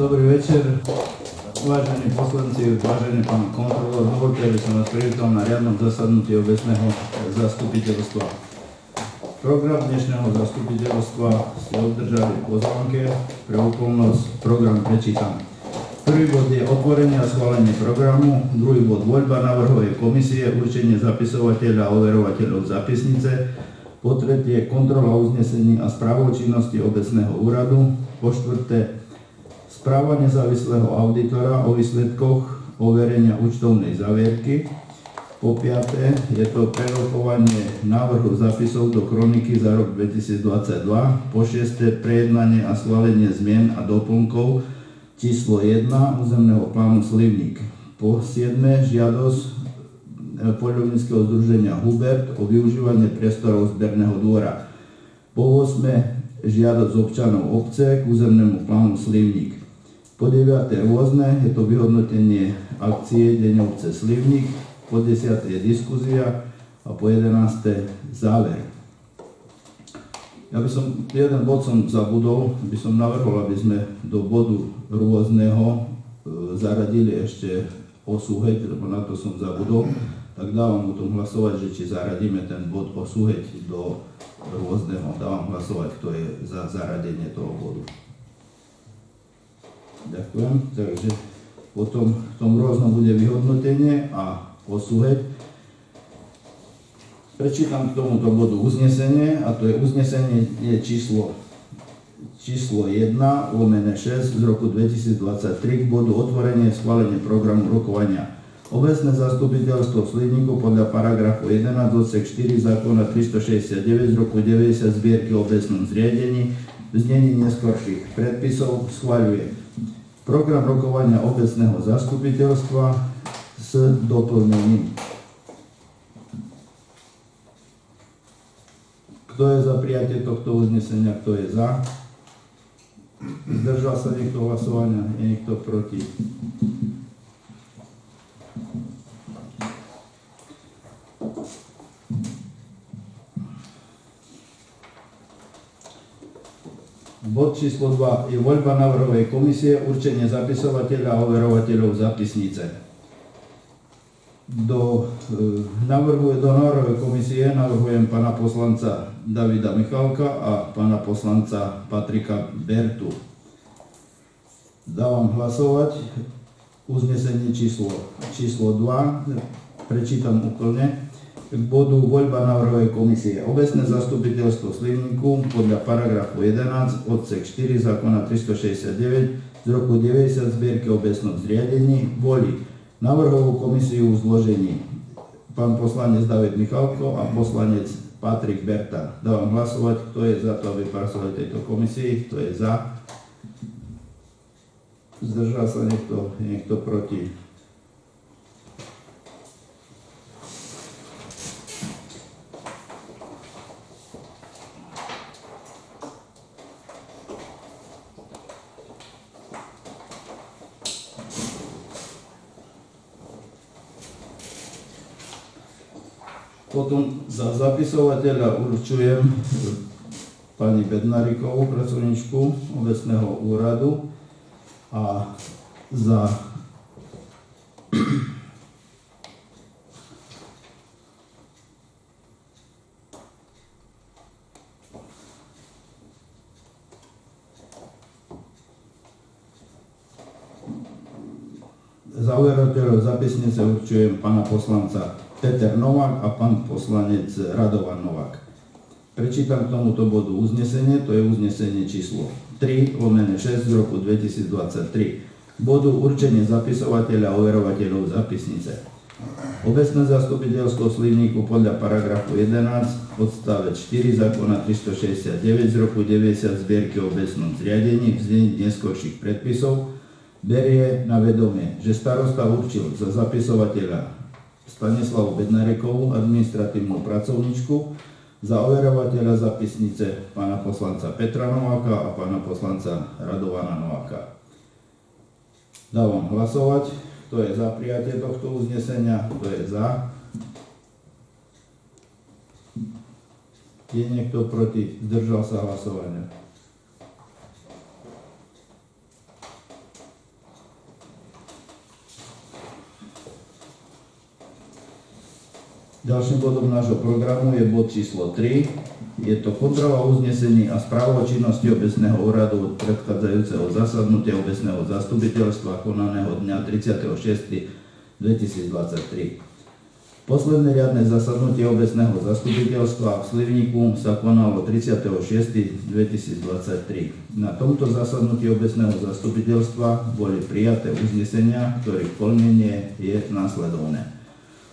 Dobrý večer, vážení poslanci, vážený pán kontrolór, dovoľte, aby som vás privítal na riadnom zasadnutí obecného zastupiteľstva. Program dnešného zastupiteľstva ste obdržali v pozvánke, pre úplnosť program prečítam. Prvý bod je otvorenie a schválenie programu, druhý bod voľba návrhovej komisie, určenie zapisovateľa a overovateľov zápisnice, po tretie kontrola uznesení a správou činnosti obecného úradu, po štvrté správa nezávislého auditora o výsledkoch overenia účtovnej závierky. Po piaté je to prerokovanie návrhu zápisov do kroniky za rok 2022. Po šiesté prejednanie a schválenie zmien a doplnkov číslo 1 územného plánu Slivník. Po siedme žiadosť poľovníckeho združenia Hubert o využívanie priestorov zberného dvora. Po 8 žiadosť občanov obce k územnému plánu Slivník. Po 9. rôzne, je to vyhodnotenie akcie Deň obce Slivník, po 10. je diskuzia a po 11. záver. Ja by som, jeden bod som zabudol, by som navrhol, aby sme do bodu rôzneho zaradili ešte osúheť, lebo na to som zabudol, tak dávam o tom hlasovať, že či zaradíme ten bod osúheť do rôzneho. Dávam hlasovať, kto je za zaradenie toho bodu. Ďakujem, takže potom v tom rôznom bude vyhodnotenie a osúheť. Prečítam k tomuto bodu uznesenie, a to je uznesenie číslo 1/6 z roku 2023 k bodu otvorenie schválenie programu rokovania. Obecné zastupiteľstvo Slivníku podľa paragrafu 11 odsek 4 zákona 369 z roku 90 zbierky o obecnom zriadení v znení neskorších predpisov schvaľuje program rokovania obecného zastupiteľstva s doplnením. Kto je za prijatie tohto uznesenia, kto je za? Zdržal sa niekto hlasovania, je niekto proti? Bod číslo 2 je voľba návrhovej komisie, určenie zapisovateľa a overovateľov zápisnice. Do návrhovej komisie navrhujem pána poslanca Davida Michalka a pána poslanca Patrika Bertu. Dávam hlasovať uznesenie číslo 2, prečítam úplne. K bodu voľba návrhovej komisie. Obecné zastupiteľstvo Slivníku podľa paragrafu 11 odsek 4 zákona 369 z roku 90 zbierky o obecnom zriadení volí návrhovú komisiu v zložení pán poslanec David Michalko a poslanec Patrik Berta. Dávam hlasovať, kto je za to, aby pracovali tejto komisii, kto je za. Zdržal sa niekto proti. Potom za zapisovateľa určujem pani Bednárikovú, pracovníčku obecného úradu, a za overovateľov zápisnice určujem pána poslanca Peter Novák a pán poslanec Radovan Novák. Prečítam k tomuto bodu uznesenie, to je uznesenie číslo 3/6 z roku 2023. bodu určenie zapisovateľa a overovateľov zápisnice. Obecné zastupiteľstvo Slivníku podľa paragrafu 11 odstavec 4 zákona 369 z roku 90 zbierky o obecnom zriadení v znení neskorších predpisov berie na vedomie, že starosta určil za zapisovateľa Stanislavu Bednarekovú, administratívnu pracovníčku, za overovateľa zápisnice pána poslanca Petra Nováka a pána poslanca Radovana Nováka. Dávam hlasovať. Kto je za prijatie tohto uznesenia? Kto je za? Je niekto proti? Zdržal sa hlasovania. Ďalším bodom nášho programu je bod číslo 3. Je to kontrola uznesení a správa o činnosti obecného úradu od predchádzajúceho zasadnutia obecného zastupiteľstva konaného dňa 30.6.2023. Posledné riadne zasadnutie obecného zastupiteľstva v Slivníku sa konalo 30.6.2023. Na tomto zasadnutí obecného zastupiteľstva boli prijaté uznesenia, ktorých plnenie je následovné.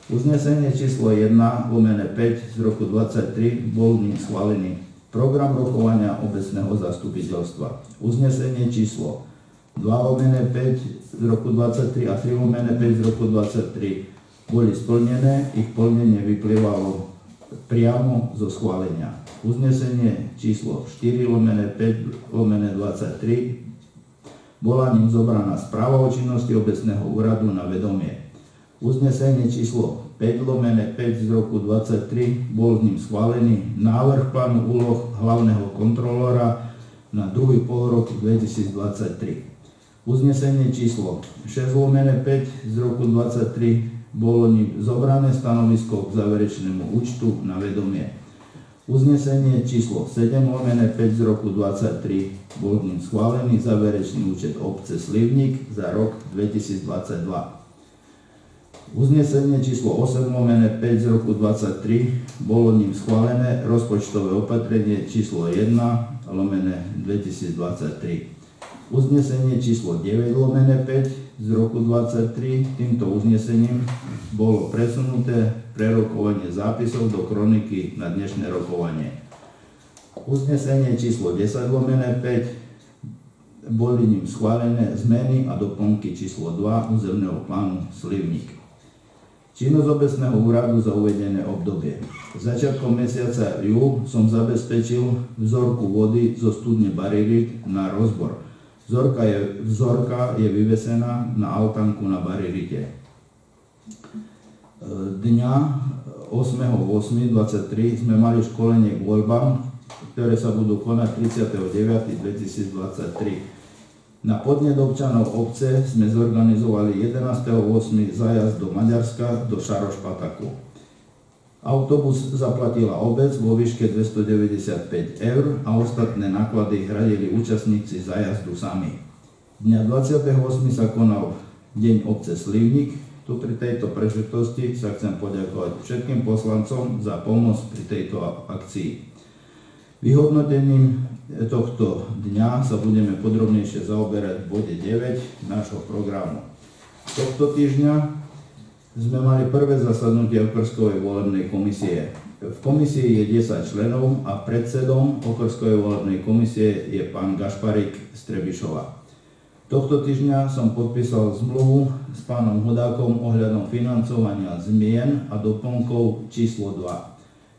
Uznesenie číslo 1/5 z roku 23 bol ním schválený program rokovania obecného zastupiteľstva. Uznesenie číslo 2/5 z roku 23 a 3/5 z roku 23 boli splnené, ich plnenie vyplývalo priamo zo schválenia. Uznesenie číslo 4/5/23 bola ním zobraná správa o činnosti obecného úradu na vedomie. Uznesenie číslo 5/5 z roku 23 bol ním schválený návrh plánu úloh hlavného kontrolóra na druhý polrok 2023. Uznesenie číslo 6/5 z roku 23 bolo ním zobrané stanovisko k záverečnému účtu na vedomie. Uznesenie číslo 7/5 z roku 23 bol ním schválený záverečný účet obce Slivník za rok 2022. Uznesenie číslo 8/5 z roku 23 bolo ním schválené rozpočtové opatrenie číslo 1/2023. Uznesenie číslo 9/5 z roku 23 týmto uznesením bolo presunuté prerokovanie zápisov do kroniky na dnešné rokovanie. Uznesenie číslo 10/5 boli ním schválené zmeny a doplnky číslo 2 územného plánu Slivník. Činnosť obecného úradu za uvedené obdobie. Začiatkom mesiaca júl som zabezpečil vzorku vody zo studne Baririt na rozbor. Vzorka je vyvesená na altánku na Baririte. Dňa 8.8.23 sme mali školenie k voľbám, ktoré sa budú konať 30.9.2023. Na podnet občanov obce sme zorganizovali 11.8. zájazd do Maďarska, do Šarošpataku. Autobus zaplatila obec vo výške 295 eur a ostatné náklady hradili účastníci zájazdu sami. Dňa 28. sa konal Deň obce Slivník. Tu pri tejto príležitosti sa chcem poďakovať všetkým poslancom za pomoc pri tejto akcii. Vyhodnotením tohto dňa sa budeme podrobnejšie zaoberať v bode 9 nášho programu. Tohto týždňa sme mali prvé zasadnutie okrskovej volebnej komisie. V komisii je 10 členov a predsedom okrskovej volebnej komisie je pán Gašparík z Trebišova. Tohto týždňa som podpísal zmluvu s pánom Hudákom ohľadom financovania zmien a doplnkov číslo 2.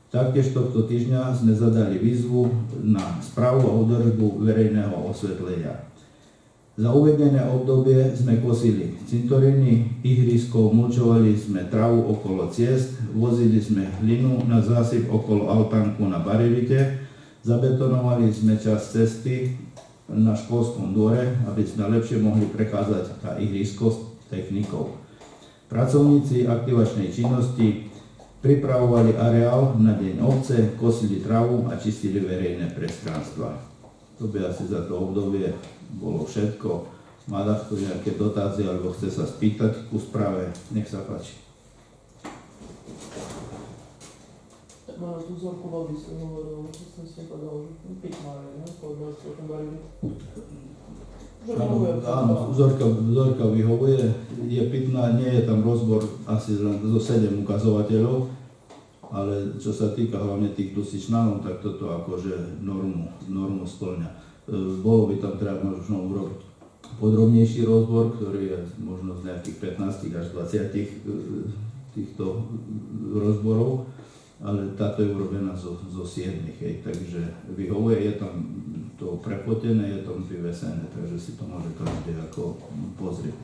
Taktiež tohto týždňa sme zadali výzvu na správu a údržbu verejného osvetlenia. Za uvedené obdobie sme kosili cintoriny, ihrisko, mulčovali sme travu okolo ciest, vozili sme hlinu na zásyp okolo altánku na Baririte, zabetonovali sme časť cesty na školskom dvore, aby sme lepšie mohli prechádzať na ihrisko s technikou. Pracovníci aktivačnej činnosti pripravovali areál na deň obce, kosili travu a čistili verejné priestranstva. To by asi za to obdobie bolo všetko. Má takto nejaké dotácie alebo chce sa spýtať ku správe? Nech sa páči. No, tú vzorku vody som hovoril, čo som si povedal, že pitná, ne? Povedal si o tom Baririt. Áno, vzorka vyhovuje, je pitná, nie je tam rozbor asi len zo 7 ukazovateľov, ale čo sa týka hlavne tých dusičnanov, tak toto akože normu spĺňa. Bolo by tam treba možno urobiť podrobnejší rozbor, ktorý je možno z nejakých 15 až 20 týchto rozborov, ale táto je urobená zo 7, takže vyhovuje, je tam to prepotené, je tam vyvesené, takže si to môže každý ako pozrieť.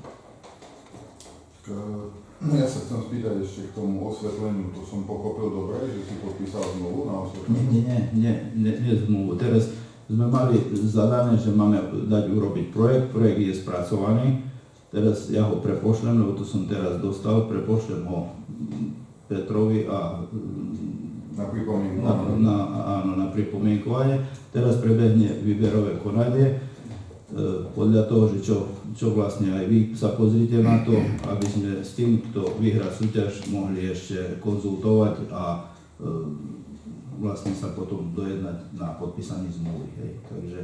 Ja sa chcem spýtať ešte k tomu osvetleniu, to som pochopil dobre, že si podpísal zmluvu na osvetlenie? Nie zmluvu. Teraz sme mali zadané, že máme dať urobiť projekt je spracovaný, teraz ja ho prepošlem, lebo to som teraz dostal, prepošlem ho Petrovi a na pripomienkovanie. Áno, na pripomienkovanie. Teraz prebehne výberové konanie. Podľa toho, že čo vlastne aj vy sa pozrite na to, aby sme s tým, kto vyhrá súťaž, mohli ešte konzultovať a vlastne sa potom dojednať na podpísaní zmluvy. Takže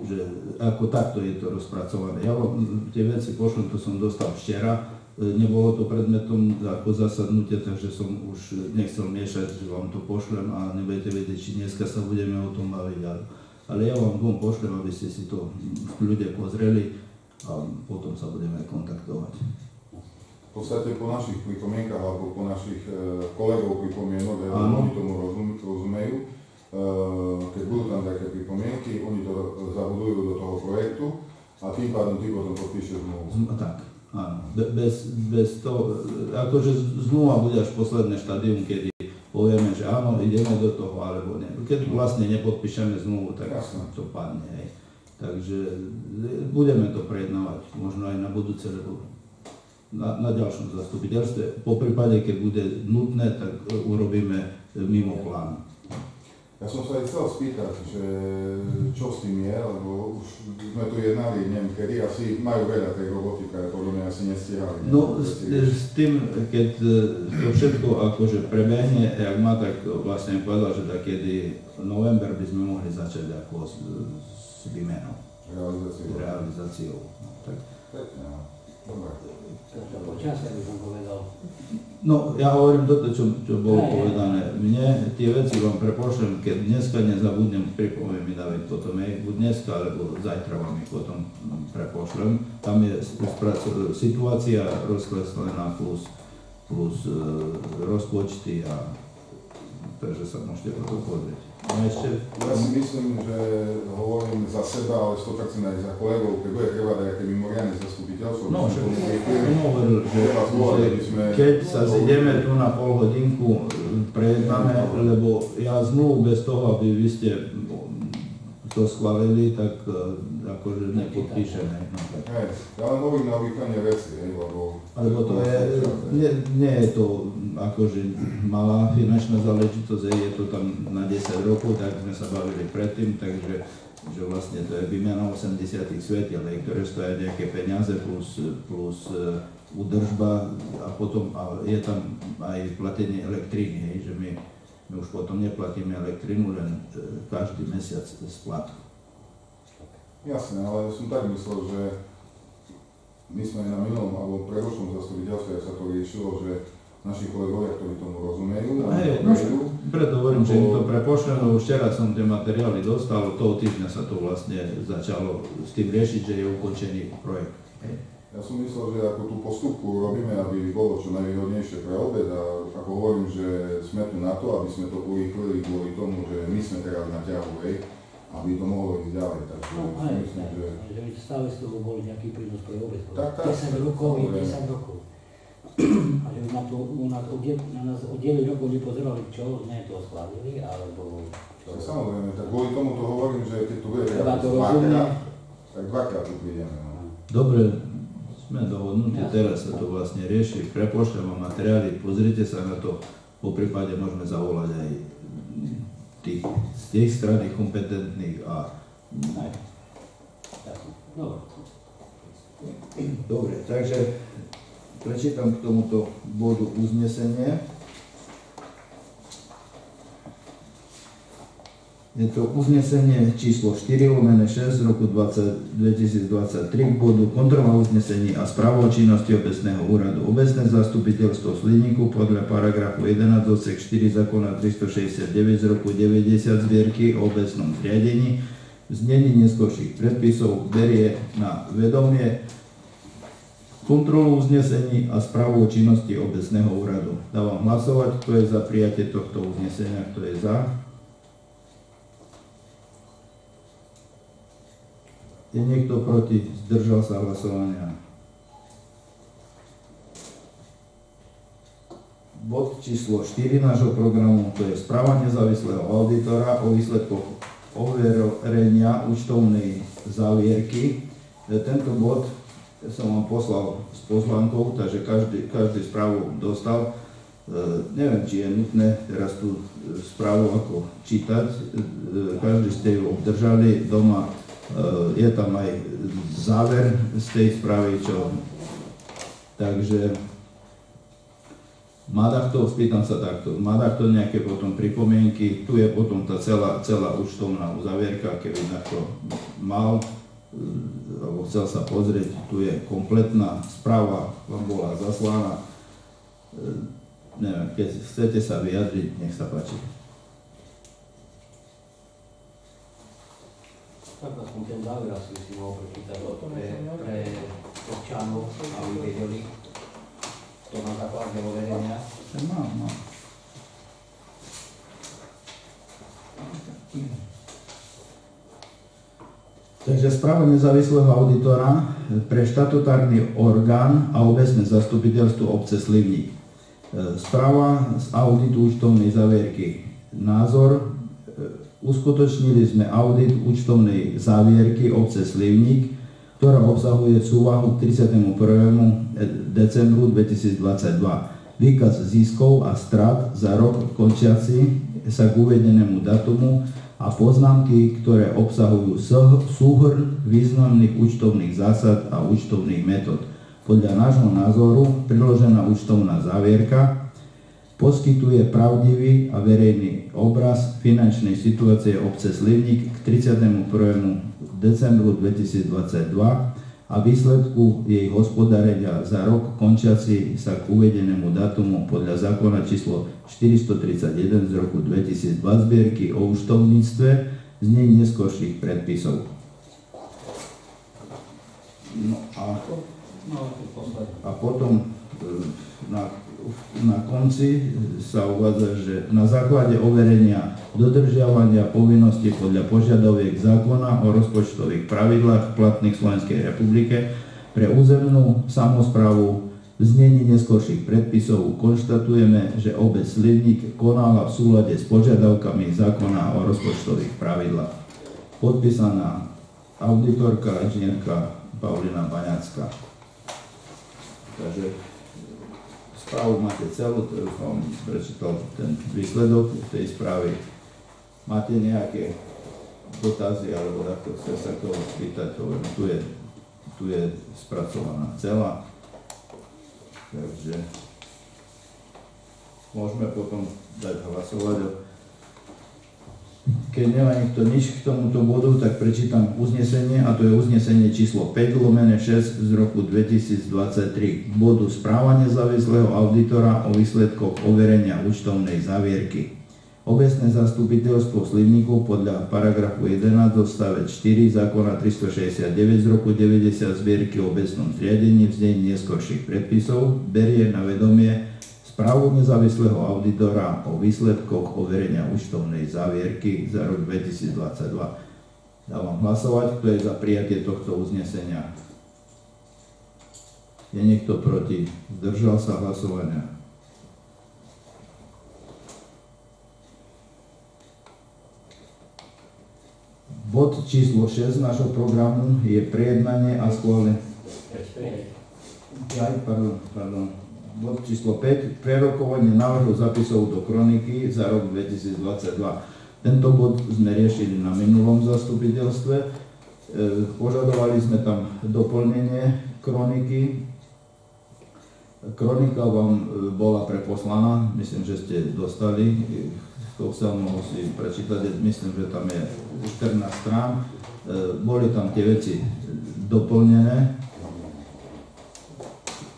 že ako takto je to rozpracované. Ja vám tie veci pošlem, to som dostal včera. Nebolo to predmetom ako zasadnutia, takže som už nechcel miešať, že vám to pošlem a nebudete vedieť, či dneska sa budeme o tom baviť. Ale ja vám pošlem, aby ste si to v kľude pozreli a potom sa budeme kontaktovať. V podstate po našich pripomienkach alebo po našich kolegov pripomienok, oni tomu rozumejú, keď budú tam také pripomienky, oni to zabudujú do toho projektu a tým pádom ty potom podpíšeš zmluvu. Tak. Áno, bez toho, akože zmluva bude až posledné štádium, kedy povieme, že áno, ideme do toho, alebo nie. Keď vlastne nepodpíšeme zmluvu, tak to padne. Hej. Takže budeme to prejednávať, možno aj na budúce, lebo na ďalšom zastupiteľstve. Po prípade, keď bude nutné, tak urobíme mimo plánu. Ja som sa aj chcel spýtať, že čo s tým je, lebo už sme tu jednali, neviem kedy, asi majú veľa tej roboty, ktoré podľa mňa asi nestihali. No s tým, keď to všetko akože prebehne, jak má, tak vlastne povedal, že takedy november by sme mohli začať ako s výmenou. Realizáciou. No, tak. Pekne, dobre. To počasie by som povedal. No, ja hovorím toto, čo bolo povedané. Mne tie veci vám prepošlem, keď dneska nezabudnem, pripoviem mi David potom, buď dneska, alebo zajtra vám ich potom prepošlem. Tam je situácia rozkreslená plus rozpočty a takže sa môžete to pozrieť. No ešte... Ja si myslím, že hovorím za seba, ale 100% aj za kolegov, keď bude treba nejaké mimoriadne zastupiteľstvo. No, že hovoril, že keď sa zideme tu na pol hodinku, prejednáme, lebo ja zmluvu bez toho, aby vy ste to schválili, tak akože nepodpíšeme. No, hej, ja len hovorím na obývanie veci, lebo... Alebo to je, nie je to akože malá finančná záležitosť, je to tam na 10 rokov, tak sme sa bavili predtým, takže že vlastne to je výmena 80 svetiel, ktoré stojí nejaké peniaze plus údržba a potom je tam aj platenie elektriny, že my už potom neplatíme elektrinu, len každý mesiac splatku. Jasné, ale som tak myslel, že my sme na minulom alebo predošlom zastupiteľstve sa to riešilo, že naši kolegovia, ktorí tomu rozumejú, preto hovorím, že im to prepošlem, lebo včera som tie materiály dostal, toho týždňa sa to vlastne začalo s tým riešiť, že je ukončený projekt. Ja som myslel, že ako tú postupku robíme, aby bolo čo najvýhodnejšie pre obec a ako hovorím, že sme tu na to, aby sme to urýchlili kvôli tomu, že my sme teraz na ťahu, aby to mohlo ísť ďalej. Takže myslím, že by stále z toho boli nejaký prínos pre obec. Tak. 10 rokov je 10 rokov. A že na nás o 9 rokov nepozerali, čo sme to schválili, alebo čo. Samozrejme, tak kvôli tomu to hovorím, že keď tu bude tak dvakrát tu prídeme. Dobre, sme dohodnutí, teraz sa to vlastne rieši, prepošlem vám materiály, pozrite sa na to, po prípade môžeme zavolať aj z tých strany kompetentných a... Dobre, takže prečítam k tomuto bodu uznesenie. Je to uznesenie číslo 4/6 z roku 2023 k bodu kontrola uznesení a správa o činnosti obecného úradu. Obecné zastupiteľstvo Sliníku podľa paragrafu 11 odsek 4 zákona 369 z roku 90 zbierky o obecnom zriadení v znení neskorších predpisov berie na vedomie kontrolu uznesení a správu o činnosti obecného úradu. Dávam hlasovať, kto je za prijatie tohto uznesenia, kto je za. Je niekto proti? Zdržal sa hlasovania. Bod číslo 4 nášho programu, to je správa nezávislého auditora o výsledkoch overenia účtovnej závierky. Tento bod som vám poslal s pozvánkou, takže každý správu dostal. Neviem, či je nutné teraz tú správu ako čítať. Každý ste ju obdržali doma. Je tam aj záver z tej správy, takže má takto, spýtam sa takto, má takto nejaké potom pripomienky, tu je potom tá celá účtovná uzavierka, keby takto mal, alebo chcel sa pozrieť, tu je kompletná správa, vám bola zaslaná, neviem, keď chcete sa vyjadriť, nech sa páči. Tak aspoň ten záver asi si mohol prečítať pre občanov, aby vedeli, to na základe overenia. Mám. Takže správa nezávislého auditora pre štatutárny orgán a obecné zastupiteľstvo obce Slivník. Správa z auditu účtovnej zavierky. Názor. Uskutočnili sme audit účtovnej závierky obce Slivník, ktorá obsahuje súvahu k 31. decembru 2022. Výkaz ziskov a strát za rok končiaci sa k uvedenému datumu a poznámky, ktoré obsahujú súhrn významných účtovných zásad a účtovných metód. Podľa nášho názoru priložená účtovná závierka poskytuje pravdivý a verejný obraz finančnej situácie obce Slivník k 31. decembru 2022 a výsledku jej hospodárenia za rok končiaci sa k uvedenému datumu podľa zákona číslo 431 z roku 2002 zbierky o účtovníctve znení neskorších predpisov. A potom na konci sa uvádza, že na základe overenia dodržiavania povinností podľa požiadaviek zákona o rozpočtových pravidlách platných v Slovenskej republike pre územnú samosprávu v znení neskorších predpisov konštatujeme, že obec Slivník konala v súlade s požiadavkami zákona o rozpočtových pravidlách. Podpísaná auditorka inžinierka Paulina Baňacká. Takže správu máte celú, ktorú som prečítal ten výsledok tej správy. Máte nejaké dotazy alebo takto chce sa toho spýtať, tu je spracovaná celá. Takže môžeme potom dať hlasovať. Keď nemá nikto nič k tomuto bodu, tak prečítam uznesenie, a to je uznesenie číslo 5/6 z roku 2023 k bodu správa nezávislého auditora o výsledkoch overenia účtovnej závierky. Obecné zastupiteľstvo Slivníkov podľa paragrafu 11 odstavec 4 zákona 369 z roku 90 zbierky o obecnom zriadení v znení neskorších predpisov berie na vedomie správu nezávislého auditora o výsledkoch overenia účtovnej závierky za rok 2022. Dávam hlasovať, kto je za prijatie tohto uznesenia. Je niekto proti? Zdržal sa hlasovania? Bod číslo 6 nášho programu je prejednanie a schválenie. Pardon. Bod číslo 5, prerokovanie návrhu zapisov do kroniky za rok 2022. Tento bod sme riešili na minulom zastupiteľstve. Požadovali sme tam doplnenie kroniky. Kronika vám bola preposlaná, myslím, že ste dostali to sa mohol si prečítať, myslím, že tam je 14 strán. Boli tam tie veci doplnené,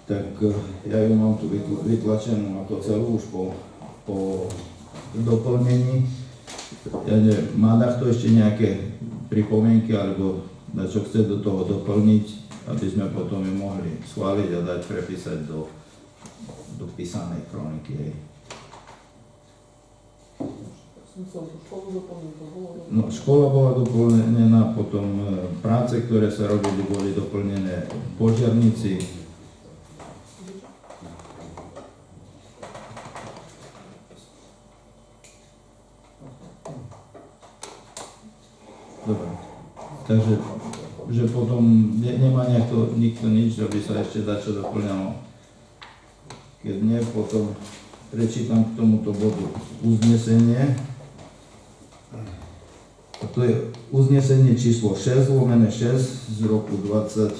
tak ja ju mám tu vytlačenú ako celú už po doplnení. Ja neviem, má to ešte nejaké pripomienky alebo na čo chce do toho doplniť, aby sme potom ju mohli schváliť a dať prepísať do písanej kroniky. Hej. Som chcel tú školu doplniť, to bolo doplnené. No, škola bola doplnená, potom práce, ktoré sa robili, boli doplnené požiarníci. Dobre. Takže že potom nemá nikto nič, aby sa ešte dačo doplňalo. Keď nie, potom prečítam k tomuto bodu uznesenie. A to je uznesenie číslo 6/6 z roku 23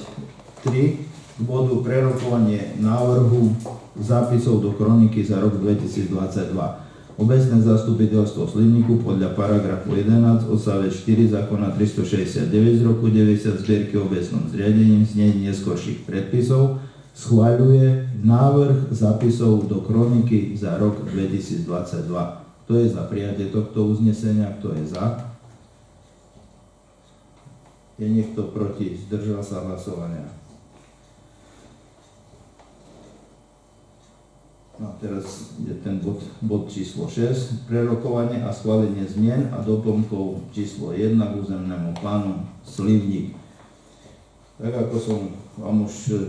k bodu prerokovanie návrhu zápisov do kroniky za rok 2022. Obecné zastupiteľstvo Slivníku podľa paragrafu 11 odstavec 4 zákona 369 z roku 90 zbierky obecnom zriadením znení neskorších predpisov schvaľuje návrh zápisov do kroniky za rok 2022. Kto je za prijatie tohto uznesenia? Kto je za? Je niekto proti? Zdržal sa hlasovania? No teraz je ten bod číslo 6. Prerokovanie a schválenie zmien a doplnkov číslo 1 k územnému plánu Slivník. Tak ako som vám už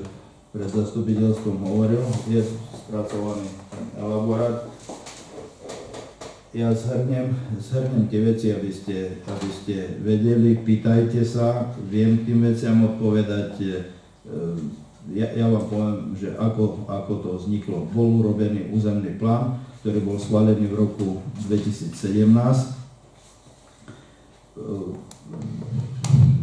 pred zastupiteľstvom hovoril, je spracovaný ten elaborát. Ja zhrnem tie veci, aby ste vedeli, pýtajte sa, viem tým veciam odpovedať. Ja vám poviem, že ako to vzniklo. Bol urobený územný plán, ktorý bol schválený v roku 2017.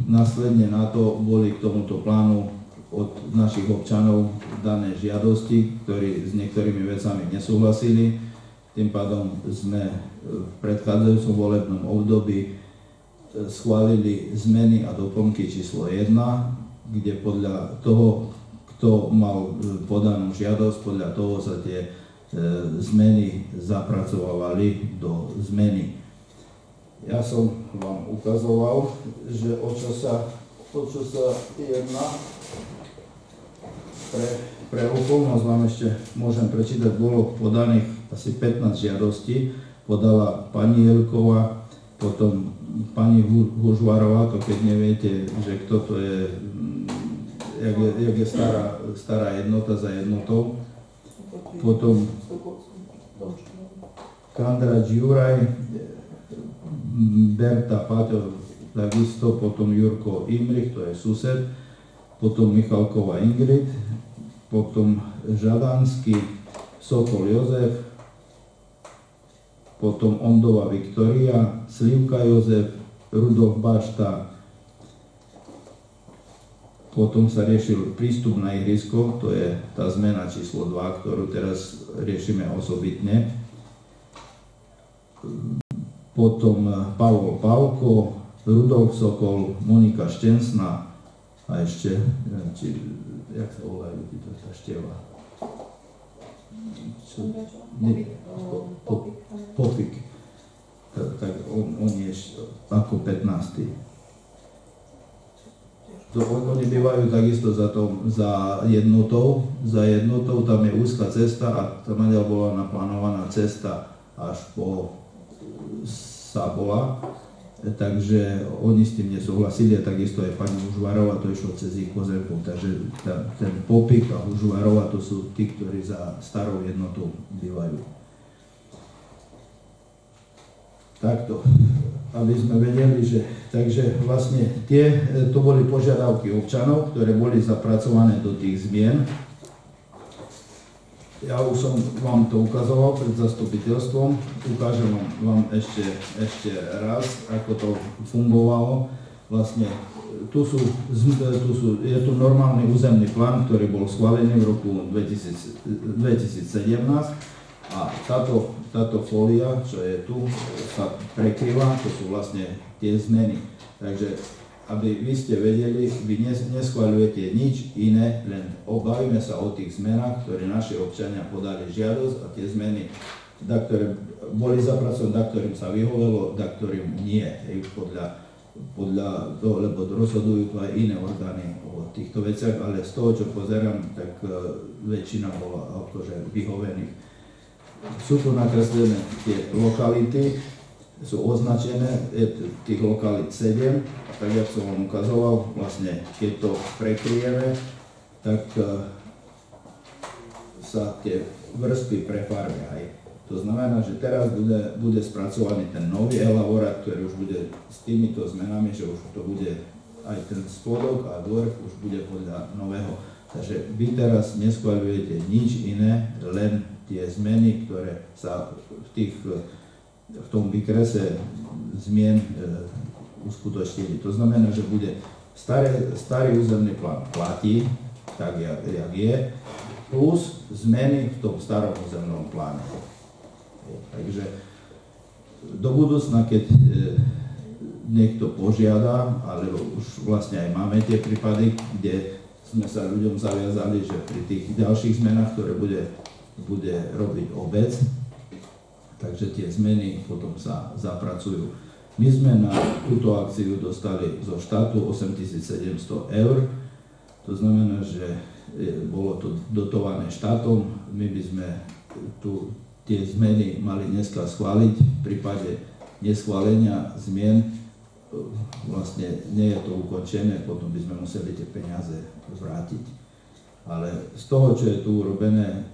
Následne na to boli k tomuto plánu od našich občanov dané žiadosti, ktorí s niektorými vecami nesúhlasili. Tým pádom sme v predchádzajúcom volebnom období schválili zmeny a doplnky číslo 1, kde podľa toho, kto mal podanú žiadosť, podľa toho sa tie zmeny zapracovali do zmeny. Ja som vám ukazoval, že o čo sa jedná. Pre úplnosť vám ešte môžem prečítať, bolo podaných asi 15 žiadostí. Podala pani Jelková, potom pani Hužvarová, to keď neviete, že kto to je, jak je stará jednota za jednotou. Potom Kandrač Juraj, Berta Paťo, takisto, potom Jurko Imrich, to je sused, potom Michalková Ingrid, potom Žadanský Sokol Jozef, potom Ondová Viktória, Slivka Jozef, Rudolf Bašta. Potom sa riešil prístup na ihrisko, to je tá zmena číslo 2, ktorú teraz riešime osobitne. Potom Pavol Pavko, Rudolf Sokol, Monika Štensná a ešte, jak sa volajú títo tá števa? Popik. Tak on je ako 15. Oni bývajú takisto za jednotou, tam je úzka cesta a tam bola naplánovaná cesta až po Sabola, takže oni s tým nesúhlasili a takisto aj pani Hužvarová, to išlo cez ich pozemkov, takže ten Popik a Hužvarová to sú tí, ktorí za starou jednotou bývajú. Takto, aby sme vedeli, že takže vlastne to boli požiadavky občanov, ktoré boli zapracované do tých zmien. Ja už som vám to ukazoval pred zastupiteľstvom, ukážem vám ešte raz, ako to fungovalo. Vlastne je tu normálny územný plán, ktorý bol schválený v roku 2017 a A táto fólia, čo je tu, sa prekryla, to sú vlastne tie zmeny. Takže, aby vy ste vedeli, vy neschvaľujete nič iné, len obavíme sa o tých zmenách, ktoré naši občania podali žiadosť a tie zmeny, ktoré boli zapracované, ktorým sa vyhovelo, ktorým nie. Podľa toho, lebo rozhodujú to aj iné orgány o týchto veciach, ale z toho, čo pozerám, tak väčšina bola akože vyhovených. Sú tu nakreslené tie lokality, sú označené, je tých lokalít 7, tak jak som vám ukazoval, vlastne keď to prekryjeme, tak sa tie vrstvy prefarbia aj. To znamená, že teraz bude spracovaný ten nový elaborát, ktorý už bude s týmito zmenami, že už to bude aj ten spodok a vrch už bude podľa nového. Takže vy teraz neschvaľujete nič iné, len tie zmeny, ktoré sa v tom výkrese zmien uskutočnili. To znamená, že bude starý územný plán platí, tak jak je, plus zmeny v tom starom územnom pláne. Takže do budúcna, keď niekto požiada, alebo už vlastne aj máme tie prípady, kde sme sa ľuďom zaviazali, že pri tých ďalších zmenách, ktoré bude robiť obec, takže tie zmeny potom sa zapracujú. My sme na túto akciu dostali zo štátu 8700 €, to znamená, že bolo to dotované štátom, my by sme tu tie zmeny mali dneska schváliť, v prípade neschválenia zmien vlastne nie je to ukončené, potom by sme museli tie peniaze vrátiť. Ale z toho, čo je tu urobené,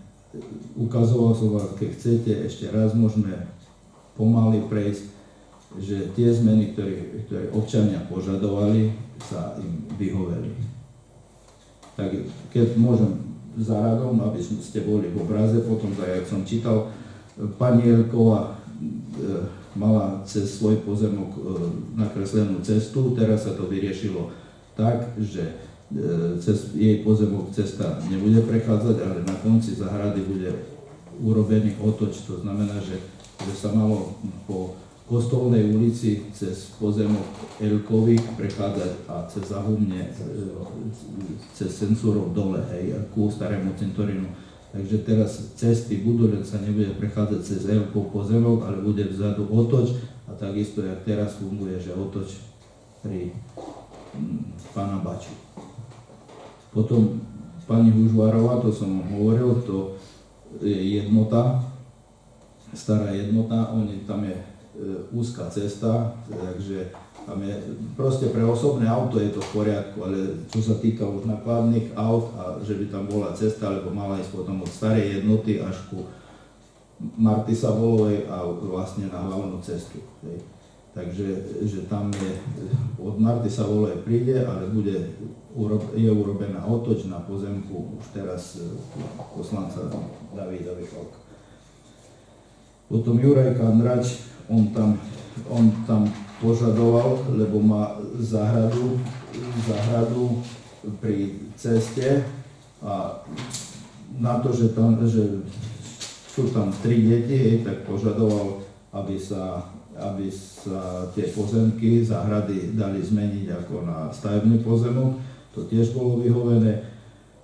ukazoval som vám, keď chcete, ešte raz môžeme pomaly prejsť, že tie zmeny, ktoré občania požadovali, sa im vyhoveli. Tak keď môžem za radom, aby ste boli v obraze, potom tak, jak som čítal, pani Jelková mala cez svoj pozemok nakreslenú cestu, teraz sa to vyriešilo tak, že cez jej pozemok cesta nebude prechádzať, ale na konci zahrady bude urobený otoč, to znamená, že sa malo po Kostolnej ulici cez pozemok Elkových prechádzať a cez Zahumne, cez Sensurov dole, hej, ku starému cintorínu. Takže teraz cesty budú, len sa nebude prechádzať cez Elkov pozemok, ale bude vzadu otoč a takisto, jak teraz funguje, že otoč pri pána Baču. Potom pani Hužvárová, to som hovoril, to je jednota, stará jednota, tam je úzka cesta, takže tam je proste pre osobné auto je to v poriadku, ale čo sa týka už nákladných aut a že by tam bola cesta, lebo mala ísť potom od starej jednoty až ku Marty Savolovej a vlastne na hlavnú cestu. Hej. Takže že tam je, od Marty Savolovej príde, ale je urobená otoč na pozemku už teraz poslanca Davida Vychalka. Potom Juraj Kandrač, on tam požadoval, lebo má záhradu pri ceste a na to, že sú tam 3 deti, tak požadoval, aby sa tie pozemky, záhrady dali zmeniť ako na stavebný pozemok. To tiež bolo vyhovené.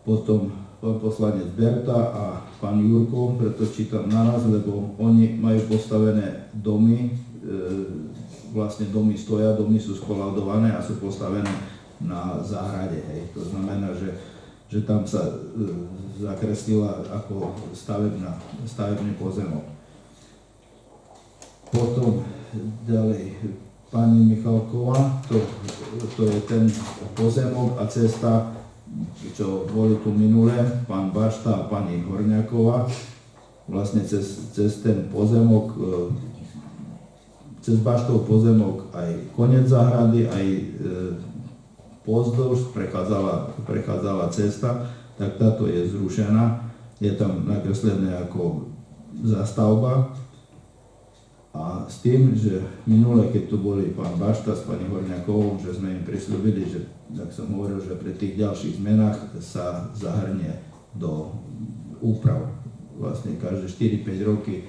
Potom pán poslanec Berta a pán Jurko, preto čítam naraz, lebo oni majú postavené domy, vlastne domy stoja, domy sú skolaudované a sú postavené na záhrade. Hej. To znamená, že tam sa zakreslila ako stavebný pozemok. Potom ďalej pani Michalková, to je ten pozemok a cesta, čo boli tu minulé, pán Bašta a pani Horňáková, vlastne cez ten pozemok, cez Baštov pozemok aj koniec záhrady, aj pozdĺž prechádzala cesta, tak táto je zrušená, je tam nakreslené ako zastavba. A s tým, že minule, keď tu boli pán Bašta s pani Horňákovou, že sme im prisľúbili, že, tak som hovoril, že pri tých ďalších zmenách sa zahrnie do úprav vlastne každé 4-5 roky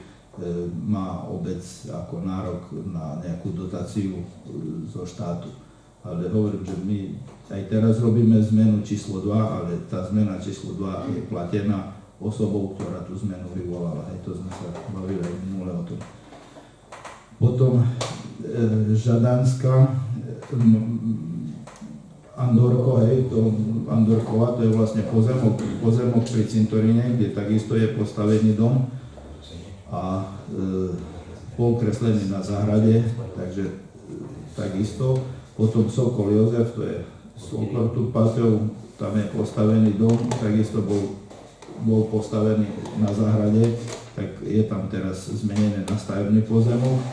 má obec ako nárok na nejakú dotáciu zo štátu. Ale hovorím, že my aj teraz robíme zmenu číslo 2, ale tá zmena číslo 2 je platená osobou, ktorá tú zmenu vyvolala. Aj to sme sa bavili aj minule o tom. Potom Žadánska, Andorko, hej, to Andorkova, to je vlastne pozemok pri cintoríne, kde takisto je postavený dom a bol kreslený na záhrade, takže takisto. Potom Sokol Jozef, to je s oklotu paťou, tam je postavený dom, takisto bol postavený na záhrade, tak je tam teraz zmenené na stavebný pozemok.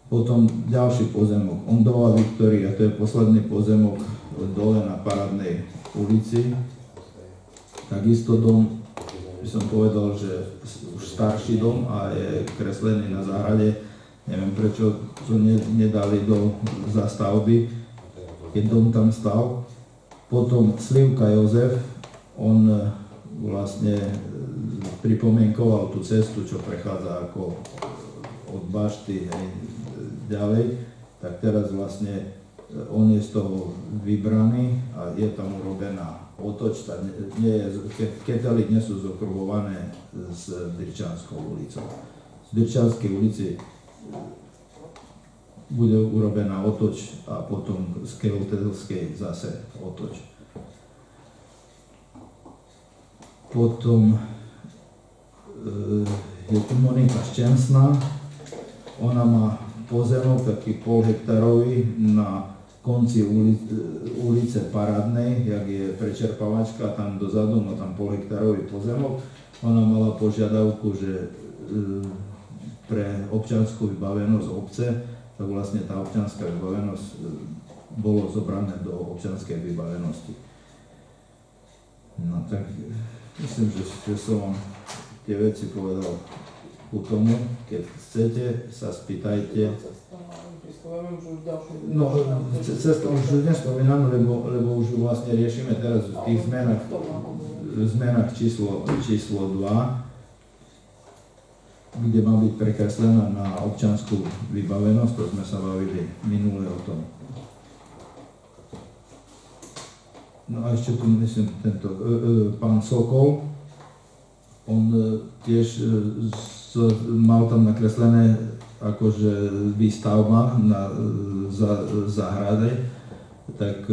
Potom ďalší pozemok, Ondová Viktória, to je posledný pozemok dole na Parádnej ulici. Takisto dom, by som povedal, že už starší dom a je kreslený na záhrade. Neviem, prečo to nedali do zastavby, keď dom tam stal. Potom Slivka Jozef, on vlastne pripomienkoval tú cestu, čo prechádza ako od Bašty ďalej, tak teraz vlastne on je z toho vybraný a je tam urobená otočka. Ketely nie sú zokruhované s Dirčanskou ulicou. Z Dirčanskej ulici bude urobená otoč a potom z Ketelskej zase otoč. Potom je tu Monika Šťastná, ona má pozemok taký polhektarový na konci ulice Parádnej, jak je prečerpavačka, tam dozadu má tam polhektarový pozemok. Ona mala požiadavku, že pre občiansku vybavenosť obce, tak vlastne tá občianská vybavenosť bolo zobrané do občianskej vybavenosti. No tak myslím, že som vám tie veci povedal ku tomu, keď chcete, sa spýtajte. No, cesta už nespomínam, lebo už vlastne riešime teraz v tých zmenách číslo 2, kde má byť prekreslená na občiansku vybavenosť, to sme sa bavili minule o tom. No a ešte tu myslím tento pán Sokol, on tiež mal tam nakreslené akože výstavba na záhrade, tak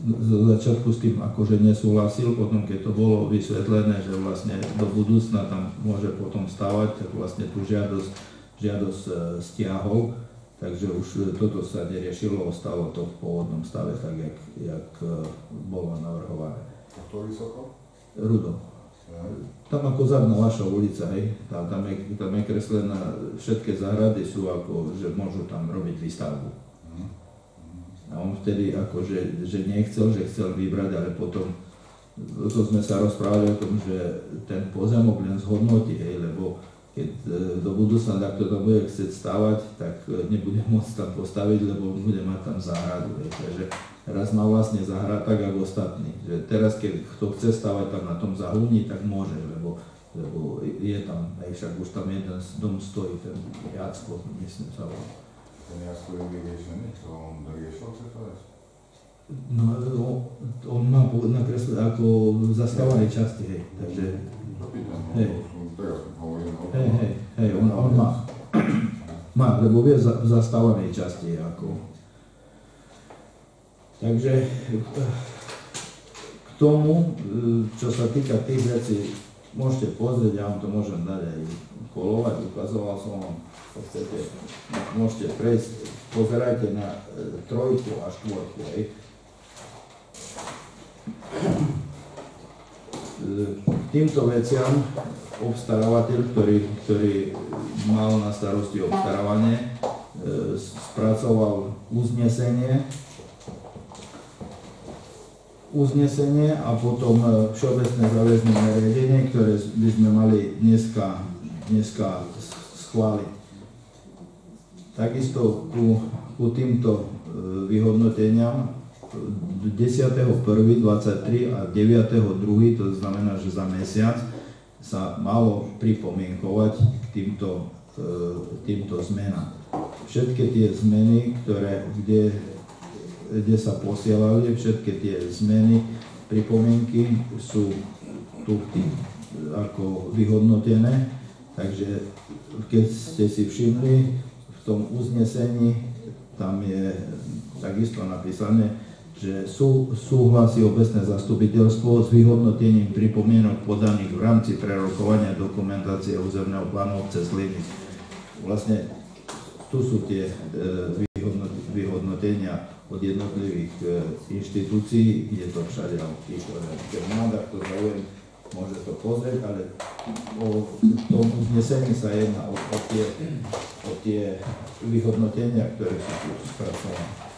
za začiatku s tým akože nesúhlasil, potom keď to bolo vysvetlené, že vlastne do budúcna tam môže potom stávať, tak vlastne tú žiadosť stiahol, takže už toto sa neriešilo, ostalo to v pôvodnom stave, tak jak bolo navrhované. A ktorý Sokol? Rudo. Tam ako zadná vaša ulica, hej, tam je kreslená, všetky záhrady sú ako, že môžu tam robiť výstavbu. A on vtedy akože, že nechcel, že chcel vybrať, ale potom to sme sa rozprávali o tom, že ten pozemok len zhodnotí, hej, lebo keď do budúcna takto to bude chcieť stavať, tak nebude môcť tam postaviť, lebo bude mať tam záhradu, hej, takže raz má vlastne záhrad tak ako ostatní, že teraz keď kto chce stavať tam na tom zahúni, tak môže, lebo je tam, aj však už tam jeden dom stojí, ten Jacko, myslím sa volá. Ten Jacko je vyriešený, to on riešil, chce povedať? No, on má nakreslené ako zastávanej časti, hej, takže... Hej, on má, lebo vie v zastávanej časti, ako... Takže k tomu, čo sa týka tých vecí, môžete pozrieť, ja vám to môžem dať aj kolovať, ukazoval som vám, chcete, môžete prejsť, pozerajte na 3 a 4, hej. K týmto veciam obstarávateľ, ktorý mal na starosti obstarávanie, spracoval uznesenie a potom všeobecné záväzné nariadenie, ktoré by sme mali dneska schváliť. Takisto ku týmto vyhodnoteniam 10.1.23 a 9.2., to znamená, že za mesiac, sa malo pripomienkovať k týmto zmenám. Všetky tie zmeny, kde sa posielali, všetky tie zmeny, pripomienky sú tu ako vyhodnotené. Takže keď ste si všimli, v tom uznesení tam je takisto napísané, že súhlasí obecné zastupiteľstvo s vyhodnotením pripomienok podaných v rámci prerokovania dokumentácie územného plánu obce Slivny. Vlastne tu sú tie vyhodnotenia od jednotlivých inštitúcií, kde to všade píše. Keď má takto záujem, môže to pozrieť, ale o tom uznesení sa jedná o tie vyhodnotenia, ktoré sú tu spracované.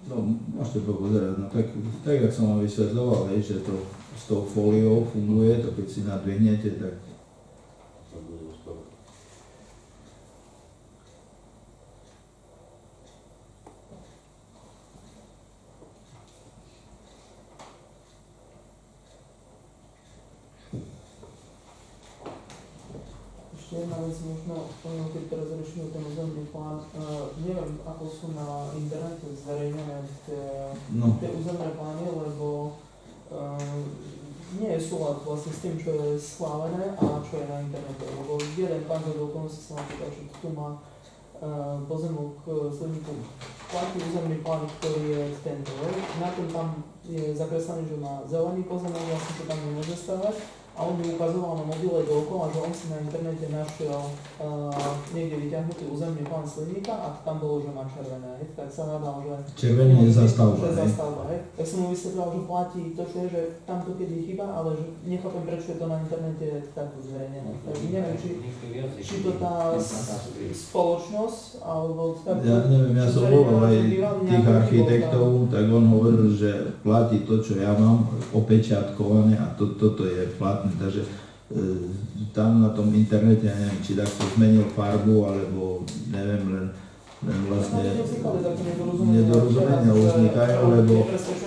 No, môžete popozerať, no tak jak som vám vysvetľoval, že to s tou fóliou funguje, to keď si nadvihnete, tak jedna vec možno, keď teraz riešime ten územný plán, neviem, ako sú na internete zverejnené tie územné plány, lebo nie je súlad vlastne s tým, čo je schválené a čo je na internete. Lebo jeden pán do okolnosti sa napýtal, že tu má pozemok Slivníku platí územný plán, ktorý je tento. Na tom tam je zakreslený, že má zelený pozemok, vlastne to tam nemôže stavať. A on mi ukazoval na mobile dookola, že on si na internete našiel niekde vyťahnutý územný plán Slivníka a tam bolo, že má červené. Tak sa hľadal, že červený je zastavba. Tak som mu vysvetlil, že platí to, čo je, že tam to kedy chýba, ale že nechápem, prečo je to na internete takto zverejnené. Tak neviem, či to tá spoločnosť, alebo... Ja neviem, ja som bol aj tých architektov, tak on hovoril, že platí to, čo ja mám, opečiatkované a toto je platné. Takže tam na tom internete, ja neviem, či takto zmenil farbu, alebo neviem, len vlastne nedorozumenia vznikajú,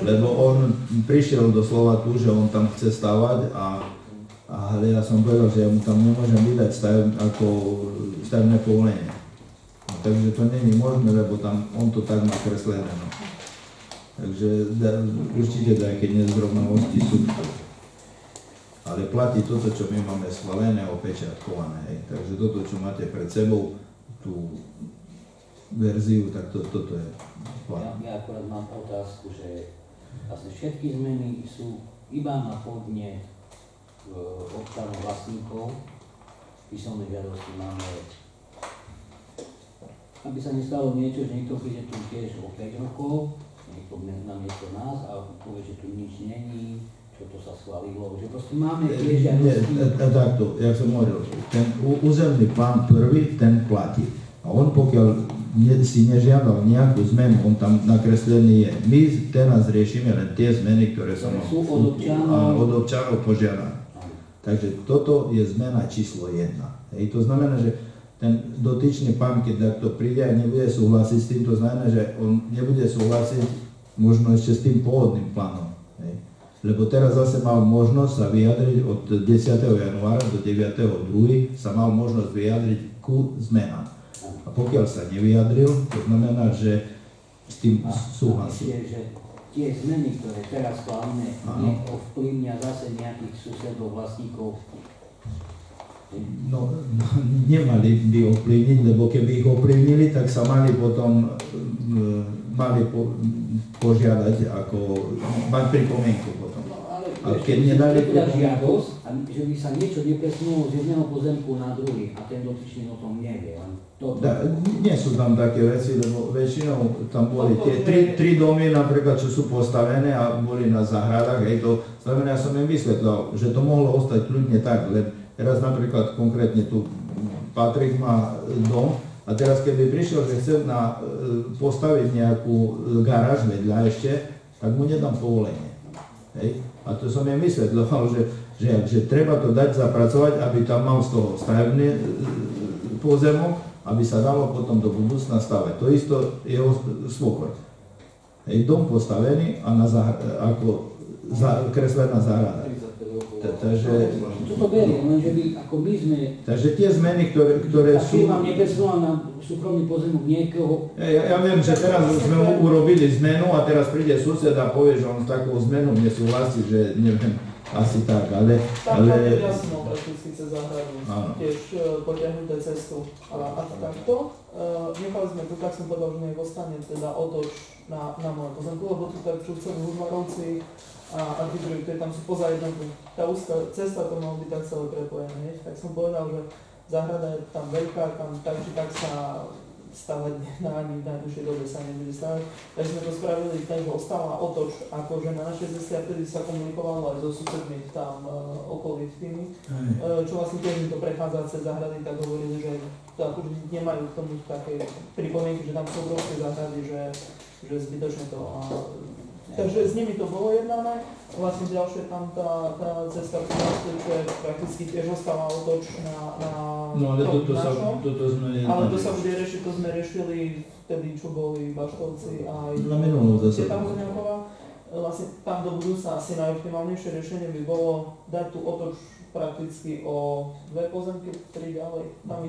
lebo on prišiel doslova tu, že on tam chce stavať ale ja som povedal, že ja mu tam nemôžem vydať stavebné povolenie. No, takže to nie je možné, lebo tam on to tak má kreslené. No. Takže určite také nezrovnalosti sú. Ale platí toto, čo my máme schválené a opečiatkované. Takže toto, čo máte pred sebou, tú verziu, tak toto je platné. Ja akorát mám otázku, že vlastne všetky zmeny sú iba na podnet občanov vlastníkov. Písomné žiadosti máme, aby sa nestalo niečo, že niekto príde tu tiež o 5 rokov, niekto namiesto nás a povie, že tu nič není, čo to sa schválilo, že proste máme tiež žiadosti. Takto, jak som hovoril, ten územný plán prvý, ten platí. A on pokiaľ si nežiadal nejakú zmenu, on tam nakreslený je. My teraz riešime len tie zmeny, ktoré som od občanov požiadané. Takže toto je zmena číslo 1. To znamená, že ten dotyčný pán, keď takto príde a nebude súhlasiť s tým, to znamená, že on nebude súhlasiť možno ešte s tým pôvodným plánom. Lebo teraz zase mal možnosť sa vyjadriť od 10. januára do 9.2. sa mal možnosť vyjadriť ku zmenám. A pokiaľ sa nevyjadril, to znamená, že s tým súhlasí. Tie zmeny, ktoré teraz schválime, neovplyvnia zase nejakých susedov, vlastníkov? No, nemali by ovplyvniť, lebo keby ich ovplyvnili, tak sa mali potom požiadať, mať pripomienku potom. A keď nedali žiadosť, že by sa niečo nepresunulo z jedného pozemku na druhý a ten dotyčný o tom nevie. Nie sú tam také veci, lebo väčšinou tam boli tie tri domy napríklad, čo sú postavené a boli na záhradách, to znamená, ja som im vysvetlal, že to mohlo ostať kľudne tak, len teraz napríklad konkrétne tu Patrik má dom a teraz keby prišiel, že chce postaviť nejakú garáž vedľa ešte, tak mu nedám povolenie. A A to som jej vysvetľoval, že treba to dať zapracovať, aby tam mal z toho stavebný pozemok, aby sa dalo potom do budúcna stavať. To isto jeho svokor. Dom postavený a ako kreslená záhrada. Takže toto beriem, lenže my sme... Takže tie zmeny, ktoré sú... Tá firma nepesovala na súkromný pozemok niekoho... Ja viem, že teraz sme urobili zmenu a teraz príde sused a povie, že on s takou zmenou nesúhlasí, že neviem, asi tak, ale... Tam je jasno, prakticky cez záhradu, tiež potiahnuté cestu. A takto, nechali sme to, tak som povedal, že nech ostane teda otoč na môj pozemku, lebo tu tak čo chceli Hudmarovci, a tí druhí, ktorí tam sú poza jednotkou. Tá úzka cesta to malo byť tak celé prepojené, tak som povedal, že záhrada je tam veľká, tam tak či tak sa stavať ani v najbližšej dobe sa nebude stavať. Takže sme to spravili tak, že ostáva otoč, akože na našej ceste a vtedy sa komunikovalo aj so susedmi tam okolitými, čo vlastne keď mi to prechádza cez záhrady, tak hovorili, že to akože nemajú k tomu také pripomienky, že tam sú obrovské záhrady, že zbytočne to. Takže s nimi to bolo jednané, vlastne ďalšie tam tá cesta čo je prakticky tiež ostáva otoč na no ale toto sme... Ale to sa bude riešiť, to sme riešili vtedy, čo boli Baštovci a aj... Na minulú zase. Vlastne tam do budúcna asi najoptimálnejšie riešenie by bolo dať tú otoč prakticky o 2 pozemky, 3 ďalej. Tam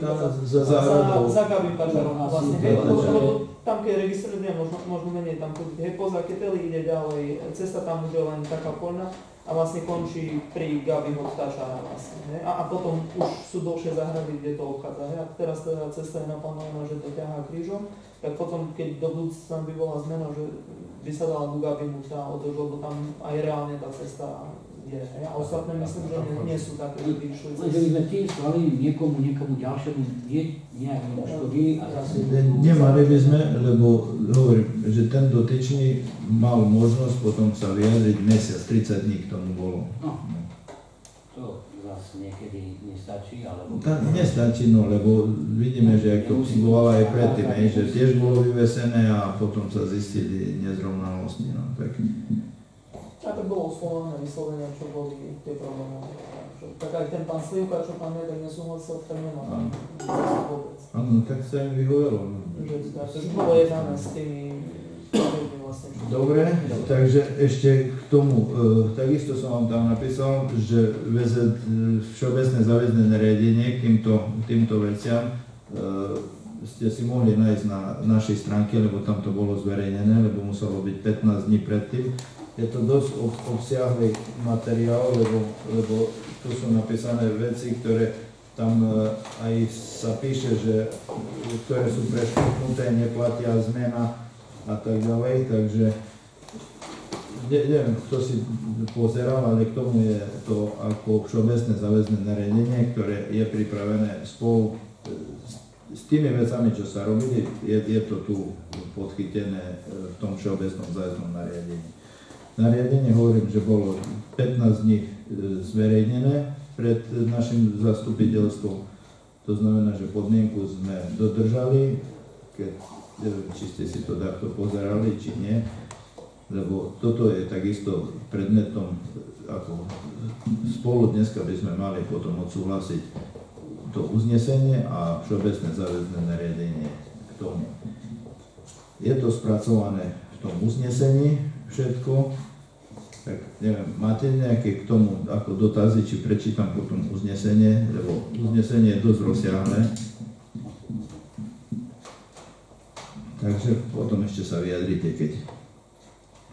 za Gabim Pačarom. Vlastne, tam keď registrujem, možno menej tam chodí. Poza Keteli ide ďalej, cesta tam bude len taká poľná a vlastne končí pri Gabim od Tačára vlastne. A potom už sú dlhšie záhrady, kde to obchádza. A teraz teda cesta je naplánovaná, že to ťahá krížom, tak potom, keď do budúcna by bola zmena, že by sa dala do Gabimu tá otoč, lebo tam aj reálne tá cesta je. A ostatné myslím, že nie sú také, že by išli cez... Že by sme tým schválili niekomu ďalšiemu nejak neuškodili a zase... Nemali by sme, lebo hovorím, že ten dotyčný mal možnosť potom sa vyjadriť mesiac, 30 dní k tomu bolo. No, to zase niekedy nestačí, alebo... Nestačí, no, lebo vidíme, že ak to fungovalo aj predtým, že tiež bolo vyvesené a potom sa zistili nezrovnalosti, no, tak... A to bolo uslované vyslovene, čo boli tie problémy. Tak aj ten pán Slivka, čo pán Nedek nesúhlasil, tak nemá vôbec. Áno, tak sa im vyhovelo. Takže bolo jednané s tými vlastne. Dobre, takže ešte k tomu, takisto som vám tam napísal, že všeobecné záväzné nariadenie k týmto veciam ste si mohli nájsť na našej stránke, lebo tam to bolo zverejnené, lebo muselo byť 15 dní predtým. Je to dosť obsiahlý materiál, lebo tu sú napísané veci, ktoré tam aj sa píše, že ktoré sú preškrtnuté, neplatia zmena a tak ďalej, takže neviem, kto si pozeral, ale k tomu je to ako všeobecné záväzné nariadenie, ktoré je pripravené spolu s tými vecami, čo sa robili, je to tu podchytené v tom všeobecnom záväznom nariadení. Nariadenie hovorím, že bolo 15 dní zverejnené pred našim zastupiteľstvom. To znamená, že podmienku sme dodržali, keď, neviem, či ste si to takto pozerali, či nie, lebo toto je takisto predmetom, ako spolu dneska by sme mali potom odsúhlasiť to uznesenie a všeobecné záväzné nariadenie k tomu. Je to spracované v tom uznesení všetko, tak neviem, máte nejaké k tomu ako dotazy, či prečítam potom uznesenie, lebo uznesenie je dosť rozsiahle. Takže potom ešte sa vyjadrite, keď...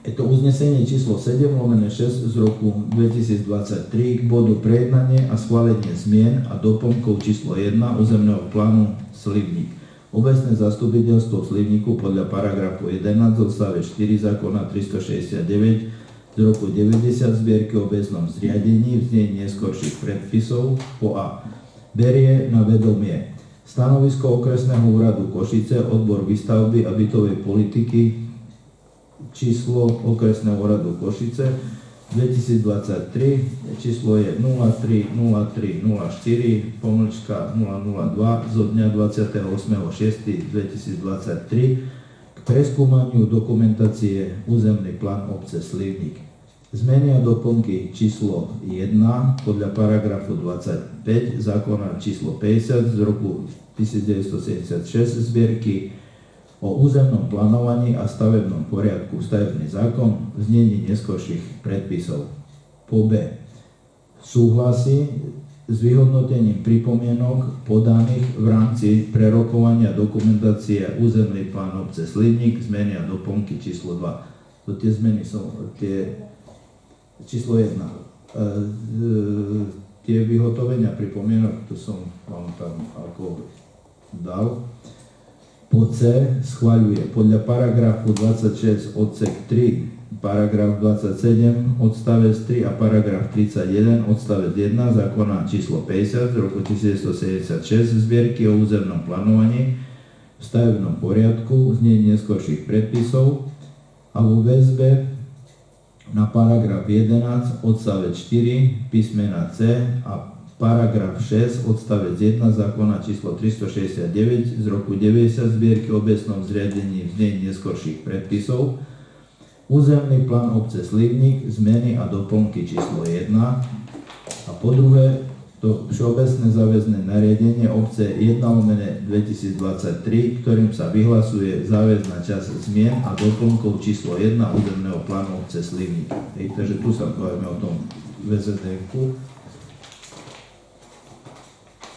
Je to uznesenie číslo 7/6 z roku 2023 k bodu prejednanie a schválenie zmien a doplnkov číslo 1 územného plánu Slivník. Obecné zastupiteľstvo v Slivníku podľa paragrafu 11 odstave 4 zákona 369 z roku 90 zbierky o obecnom zriadení v znení neskorších predpisov po A. Berie na vedomie stanovisko okresného úradu Košice, odbor výstavby a bytovej politiky, číslo okresného úradu Košice 2023, číslo je 030304-002 zo dňa 28.6.2023 k preskúmaniu dokumentácie územný plán obce Slivník. Zmeny a doplnky číslo 1 podľa paragrafu 25 zákona číslo 50 z roku 1976 zbierky o územnom plánovaní a stavebnom poriadku stavebný zákon v znení neskorších predpisov. Po B. Súhlasí s vyhodnotením pripomienok podaných v rámci prerokovania dokumentácie územný plán obce Slivník, zmeny a doplnky číslo 2. To tie zmeny sú číslo 1. Tie vyhotovenia pripomienok, to som vám tam ako dal. Po C schvaľuje podľa paragrafu 26 odsek 3, paragraf 27 odstavec 3 a paragraf 31 odstavec 1 zákona číslo 50 z roku 1976 zbierky o územnom plánovaní v stavebnom poriadku znení neskorších predpisov a vo väzbe na paragraf 11 odstavec 4 písmena C a paragraf 6 odstavec 1 zákona číslo 369 z roku 90 zbierky o obecnom zriadení v znení neskorších predpisov, územný plán obce Slivník, zmeny a doplnky číslo 1 a po druhé to všeobecné záväzné nariadenie obce 1/2023, ktorým sa vyhlasuje záväzná časť zmien a doplnkov číslo 1 územného plánu obce Slivník. Takže tu sa bavíme o tom VZD-ku.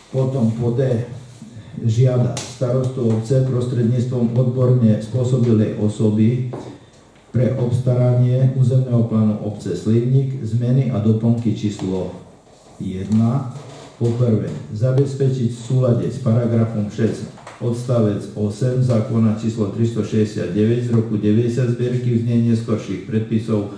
Potom po D žiada starostu obce prostredníctvom odborne spôsobilej osoby pre obstaranie územného plánu obce Slivník zmeny a doplnky číslo 1. Po prvé, zabezpečiť v súlade s paragrafom 6 odstavec 8 zákona číslo 369 z roku 90 zbierky v znení neskorších predpisov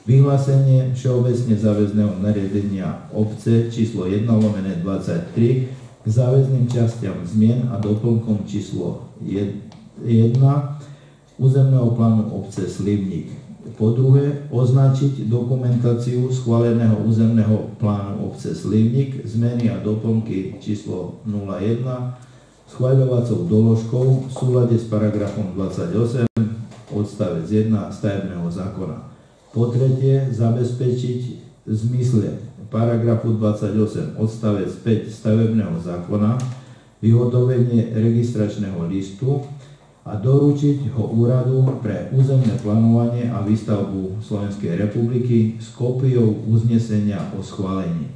vyhlásenie všeobecne záväzného nariadenia obce číslo 1/23 k záväzným častiam zmien a doplnkom číslo 1 územného plánu obce Slivník. Po druhé, označiť dokumentáciu schváleného územného plánu obce Slivník, zmeny a doplnky číslo 01 schváľovacou doložkou v súlade s paragrafom 28 odstavec 1 stavebného zákona. Po tretie, zabezpečiť v zmysle paragrafu 28 odstavec 5 stavebného zákona vyhotovenie registračného listu a doručiť ho úradu pre územné plánovanie a výstavbu Slovenskej republiky s kópiou uznesenia o schválení.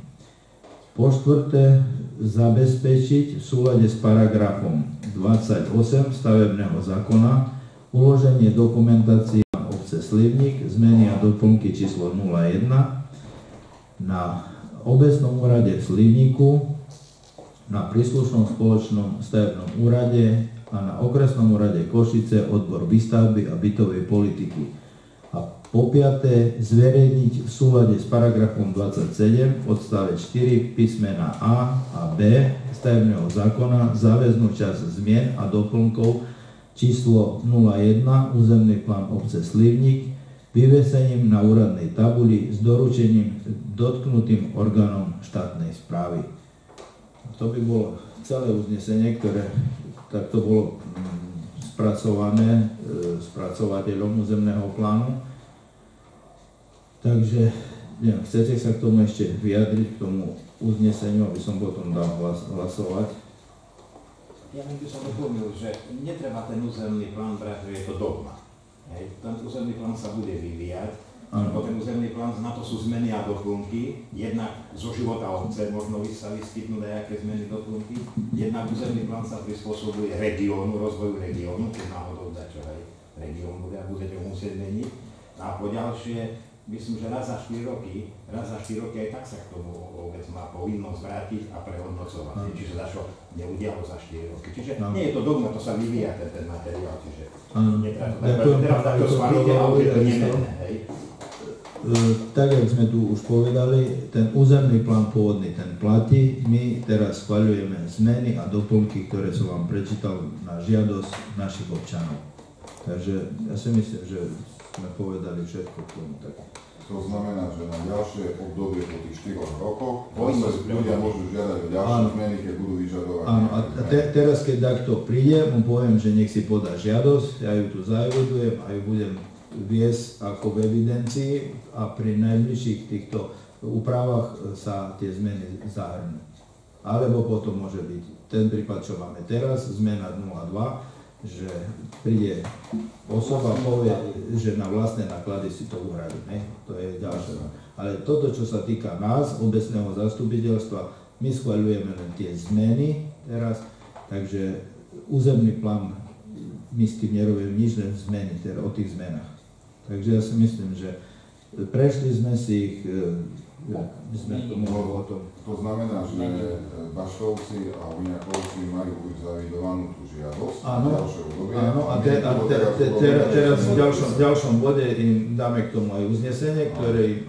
Po štvrté, zabezpečiť v súlade s paragrafom 28 stavebného zákona uloženie dokumentácie obce Slivník, zmeny a doplnky číslo 01 na obecnom úrade v Slivníku, na príslušnom spoločnom stavebnom úrade a na okresnom úrade Košice odbor výstavby a bytovej politiky. A po piaté, zverejniť v súlade s paragrafom 27 odstavec 4 písmena A a B stavebného zákona záväznú časť zmien a doplnkov číslo 01 územný plán obce Slivník vyvesením na úradnej tabuli s doručením dotknutým orgánom štátnej správy. To by bolo celé uznesenie, ktoré takto bolo spracované spracovateľom územného plánu. Takže, neviem, chcete sa k tomu ešte vyjadriť, k tomu uzneseniu, aby som potom dal hlasovať? Ja by som doplnil, že netreba ten územný plán brať, že je to dogma. Ten územný plán sa bude vyvíjať, lebo ten územný plán, na to sú zmeny a doplnky, jednak zo života obce možno sa vyskytnú nejaké zmeny doplnky, jednak územný plán sa prispôsobuje regiónu, rozvoju regiónu, keď náhodou dačo aj región budete musieť meniť. A po ďalšie, myslím, že raz za 4 roky aj tak sa k tomu obec má povinnosť vrátiť a prehodnocovať. Čiže dačo neudialo za 4 roky. Čiže nie je to dogma, to sa vyvíja ten materiál, čiže netreba to teraz takto schválite, ale je to nemenné, hej. Tak, jak sme tu už povedali, ten územný plán pôvodný, ten platí. My teraz schvaľujeme zmeny a doplnky, ktoré som vám prečítal na žiadosť našich občanov. Takže ja si myslím, že sme povedali všetko k tomu. Tak. To znamená, že na ďalšie obdobie po tých 4 rokoch ľudia môžu žiadať o ďalšie zmeny, keď budú vyžadovať. Áno, a teraz, keď takto príde, mu poviem, že nech si podá žiadosť, ja ju tu zaevidujem a ju budem viesť ako v evidencii a pri najbližších týchto úpravách sa tie zmeny zahrnú. Alebo potom môže byť ten prípad, čo máme teraz, zmena 02, že príde osoba, povie, že na vlastné náklady si to uhradí. To je ďalšie. Ale toto, čo sa týka nás, obecného zastupiteľstva, my schvaľujeme len tie zmeny teraz, takže územný plán, my s tým nerobíme nič, len zmeny, teda o tých zmenách. Takže ja si myslím, že prešli sme si ich, sme to mohli o tom. To znamená, že Baštovci a Viniakovci majú už zavidovanú tú žiadosť na ďalšie obdobie. Áno, a teraz v ďalšom bode im dáme k tomu aj uznesenie, ktoré im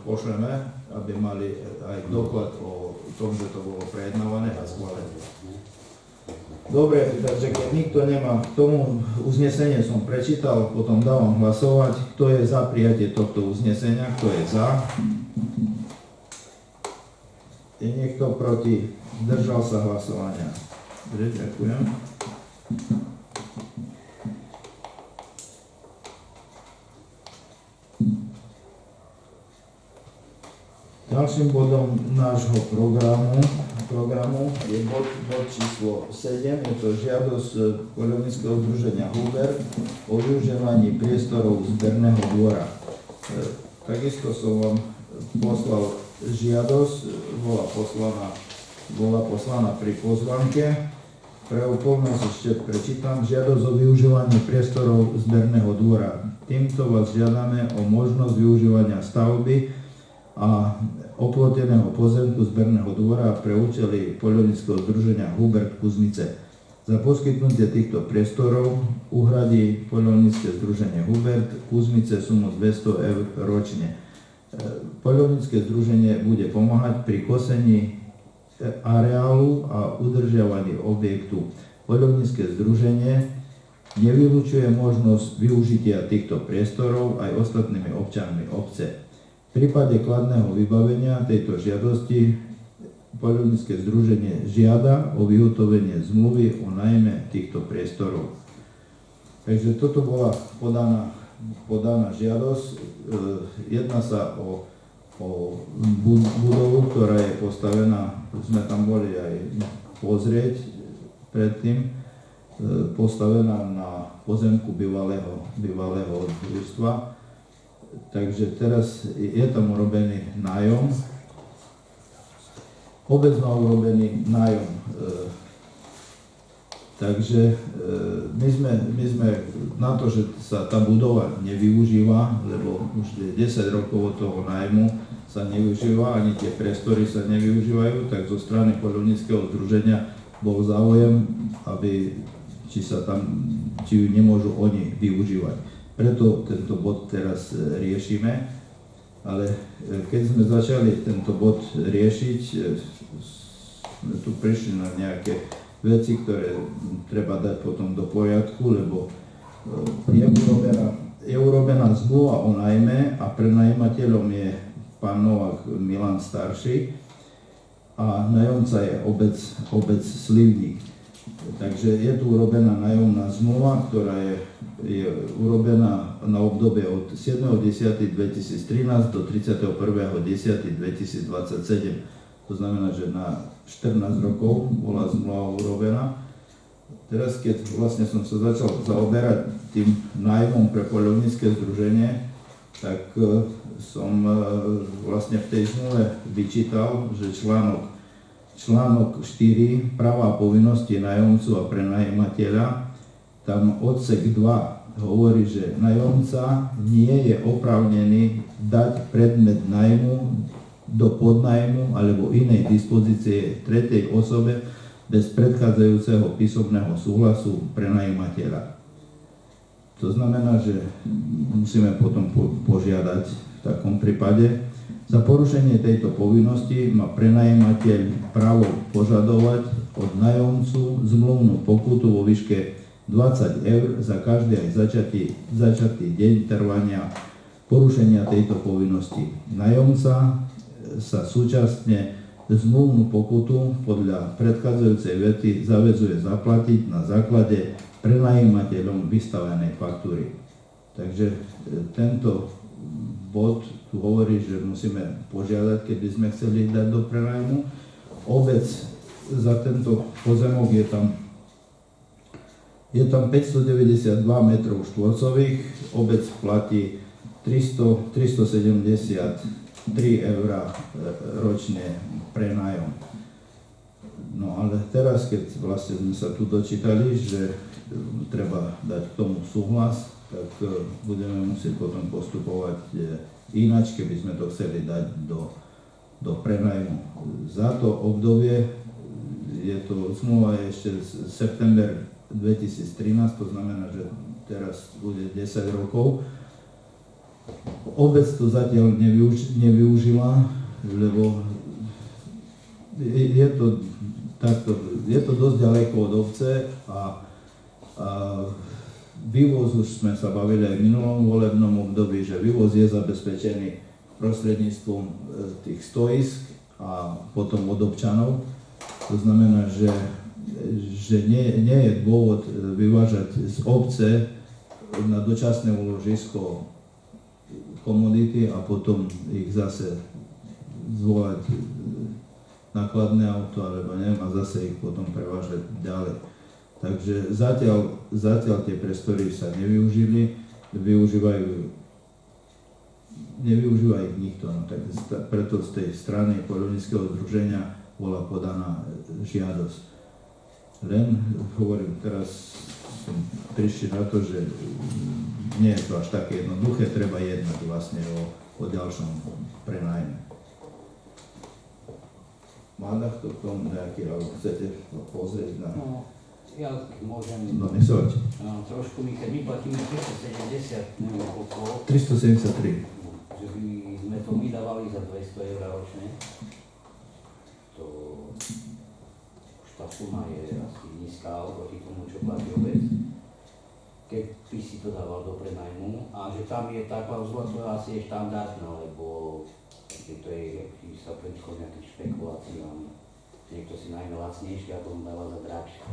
pošleme, aby mali aj doklad o tom, že to bolo prejednávané a schválené. Dobre, takže keď nikto nemá k tomu, uznesenie som prečítal, potom dávam hlasovať, kto je za prijatie tohto uznesenia, kto je za. Je niekto proti, zdržal sa hlasovania. Dobre, ďakujem. Ďalším bodom nášho programu je bod číslo 7, je to žiadosť Poľovníckeho združenia Huber o využívaní priestorov zberného dvora. Takisto som vám poslal žiadosť, bola poslaná pri pozvánke. Pre úplnosť ešte prečítam žiadosť o využívanie priestorov zberného dvora. Týmto vás žiadame o možnosť využívania stavby a oploteného pozemku zberného dvora pre účely Poľovníckeho združenia Hubert Kuzmice. Za poskytnutie týchto priestorov uhradí Poľovnícke združenie Hubert Kuzmice sumu 200 eur ročne. Poľovnícke združenie bude pomáhať pri kosení areálu a udržiavaní objektu. Poľovnícke združenie nevylučuje možnosť využitia týchto priestorov aj ostatnými občanmi obce. V prípade kladného vybavenia tejto žiadosti Poľovnícke združenie žiada o vyhotovenie zmluvy o nájme týchto priestorov. Takže toto bola podaná žiadosť. Jedná sa o budovu, ktorá je postavená, sme tam boli aj pozrieť predtým, postavená na pozemku bývalého družstva. Takže teraz je tam urobený nájom. Obec má urobený nájom. Takže my sme na to, že sa tá budova nevyužíva, lebo už 10 rokov od toho nájmu sa nevyužíva, ani tie priestory sa nevyužívajú, tak zo strany Poľovníckeho združenia bol záujem, či ju nemôžu oni využívať. Preto tento bod teraz riešime, ale keď sme začali tento bod riešiť, sme tu prišli na nejaké veci, ktoré treba dať potom do poriadku, lebo je urobená zmluva o nájme a prenajímateľom je pán Novák Milan starší a nájomca je obec Slivník. Takže je tu urobená nájomná zmluva, ktorá je urobená na obdobie od 7.10.2013 do 31.10.2027. To znamená, že na 14 rokov bola zmluva urobená. Teraz, keď vlastne som sa začal zaoberať tým nájmom pre Poľovnícke združenie, tak som vlastne v tej zmluve vyčítal, že článok 4, práva a povinnosti nájomcu a prenajímateľa, tam odsek 2 hovorí, že nájomca nie je oprávnený dať predmet nájmu do podnájmu alebo inej dispozície tretej osobe bez predchádzajúceho písomného súhlasu prenajímateľa. To znamená, že musíme potom požiadať v takom prípade. Za porušenie tejto povinnosti má prenajímateľ právo požadovať od nájomcu zmluvnú pokutu vo výške 20 eur za každý aj začatý deň trvania porušenia tejto povinnosti. Nájomca sa súčasne zmluvnú pokutu podľa predchádzajúcej vety zaväzuje zaplatiť na základe prenajímateľom vystavenej faktúry. Takže tento bod tu hovorí, že musíme požiadať, keby sme chceli dať do prenajmu. Obec za tento pozemok je tam 592 metrov štvorcových, obec platí 373 eur ročne prenájom. No ale teraz, keď vlastne sme sa tu dočítali, že treba dať k tomu súhlas, tak budeme musieť potom postupovať ináč, keby sme to chceli dať do prenajmu. Za to obdobie, zmluva je ešte september 2013, to znamená, že teraz bude 10 rokov. Obec to zatiaľ nevyužila, lebo je to dosť ďaleko od obce a vývoz, už sme sa bavili aj v minulom volebnom období, že vývoz je zabezpečený prostredníctvom tých stoisk a potom od občanov. To znamená, že nie je dôvod vyvážať z obce na dočasné úložisko komodity a potom ich zase zvolať nákladné auto, alebo neviem, a zase ich potom prevážať ďalej. Takže zatiaľ tie priestory sa nevyužili, nevyužíva ich nikto, no, tak preto z tej strany poľovníckeho združenia bola podaná žiadosť. Len hovorím, teraz som prišiel na to, že nie je to až také jednoduché, treba jednať vlastne o ďalšom prenájme. Má to k tomu nejaký, alebo chcete pozrieť na... No, ja môžem... No, nech sa páči. Trošku keď my platíme 370, neviem koľko... 373. Že by sme to my dávali za 200 eur ročne. To... Už tá suma je asi nízka oproti tomu, čo platí obec. Keď by si to dával do prenajmu, a že tam je tá klauzula, ktorá asi je štandardná, lebo to je, keď sa predchol nejakých špekuláciám. Niekto si najmä lacnejšie a potom dáva za drahšie.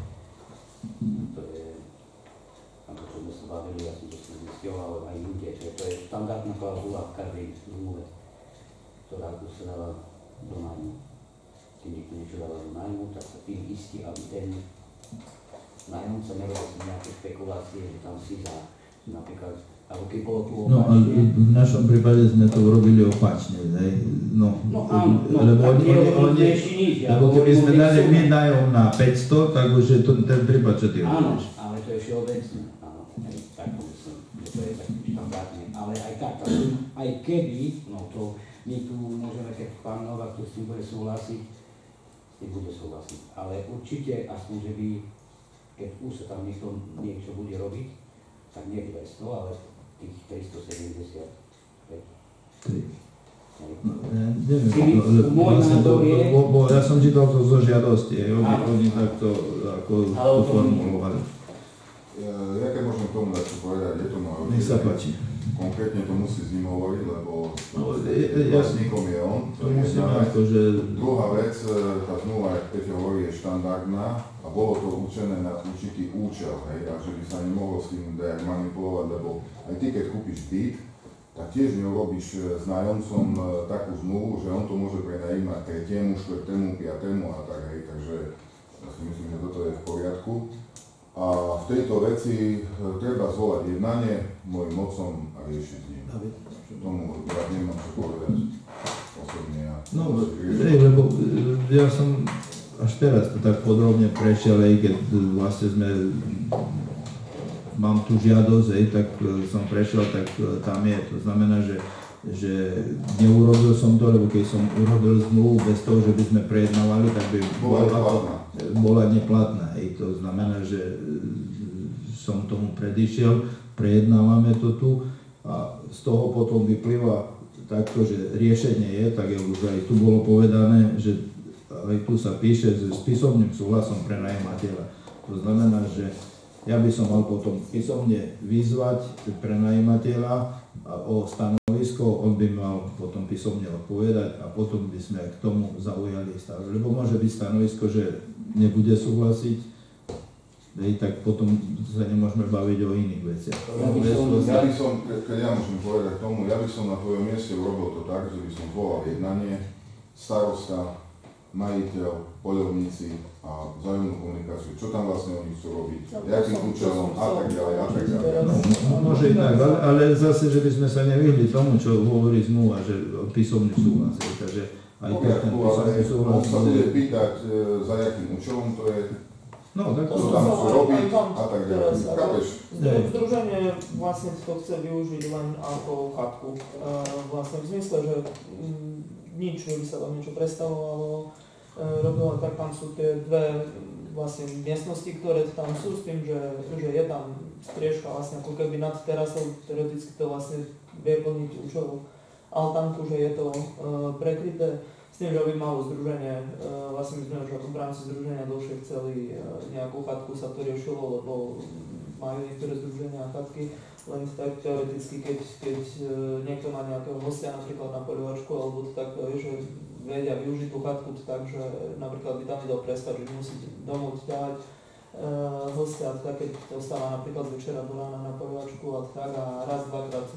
To je, ako čo sme sa bavili, ja som to zisťoval aj inde, že to je štandardná klauzula v každej zmluve, ktorá tu sa dáva do nájmu. Keď niekto niečo dáva do nájmu, tak sa tým istí, aby ten nájomca nerobil si nejaké špekulácie, že tam si za napríklad, alebo keď bolo tu opačne. No, ale v našom prípade sme to urobili opačne, no áno, lebo keby sme dali my nájom na 500, tak už je to ten prípad, čo ty hovoríš. Áno, hovoríš. ale to je všeobecné, áno, tak to myslím, že to je taký štandardné, ale aj tak, aj keby, no to my tu môžeme, keď pán Novák tu s tým bude súhlasiť, s tým bude súhlasiť, ale určite aspoň, že by, keď už sa tam niečo bude robiť, tak nie 200, ale tých 375. Neviem, lebo ja som čítal to zo žiadosti, oni takto ako to formulovali. Ja keď môžem tomu dať čo povedať, je to moje. Nech sa páči. Konkrétne to musí s ním hovoriť, lebo vlastníkom je on. To musíme akože... Druhá vec, tá zmluva, jak Peťo hovorí, je štandardná a bolo to určené na určitý účel, hej, a že by sa nemohlo s tým dajak manipulovať, lebo aj ty, keď kúpiš byt, tak tiež neurobíš s nájomcom takú zmluvu, že on to môže prenajímať 3., 4., 5. a tak, hej, takže ja si myslím, že toto je v poriadku. A v tejto veci treba zvolať jednanie môjim otcom a riešiť s ním. Tomu ja nemám čo povedať osobne. No, lebo ja som až teraz to tak podrobne prešiel, aj keď vlastne mám tu žiadosť, tak som prešiel, tak tam je. To znamená, že neurobil som to, lebo keď som urobil zmluvu bez toho, že by sme prejednávali, tak by bola neplatná. To znamená, že som tomu predišiel, prejednávame to tu a z toho potom vyplýva takto, že riešenie je, tak je už aj tu bolo povedané, že aj tu sa píše s písomným súhlasom prenajímateľa. To znamená, že ja by som mal potom písomne vyzvať prenajímateľa o stanovisko, on by mal potom písomne odpovedať a potom by sme k tomu zaujali stav. Lebo môže byť stanovisko, že nebude súhlasiť tak potom sa nemôžeme baviť o iných veciach. Ja by som, keď ja môžem povedať k tomu, ja by som na tvojom mieste urobil to tak, že by som zvolal jednanie, starosta, majiteľ, poľovníci a vzájomnú komunikáciu, čo tam vlastne oni chcú robiť, jakým účelom a tak ďalej a tak ďalej. No, môže inak, ale zase, že by sme sa nevyhli tomu, čo hovorí zmluva, že písomný súhlas. Takže aj ten písomný súhlas... On sa bude pýtať, za jakým účelom to je, no, tak čo tam chcú robiť a tak ďalej. Chápeš? Združenie vlastne to chce využiť len ako chatku. Vlastne v zmysle, že nič, že by sa tam niečo predstavovalo, robilo tak, tam sú tie dve vlastne miestnosti, ktoré tam sú s tým, že je tam striežka vlastne ako keby nad terasou, teoreticky to vlastne vie plniť účel altánku, že je to prekryté. S tým, že by malo združenie, vlastne my sme už v rámci združenia dlhšie chceli nejakú chatku, sa to riešilo, lebo majú niektoré združenia a chatky, len tak teoreticky, keď niekto má nejakého hostia napríklad na polivačku alebo to takto, že vedia využiť tú chatku tak, že napríklad by tam idol prespať, že musí domov ťahať hostia, tak keď to stáva napríklad z večera do rána na polivačku a tak a raz, dvakrát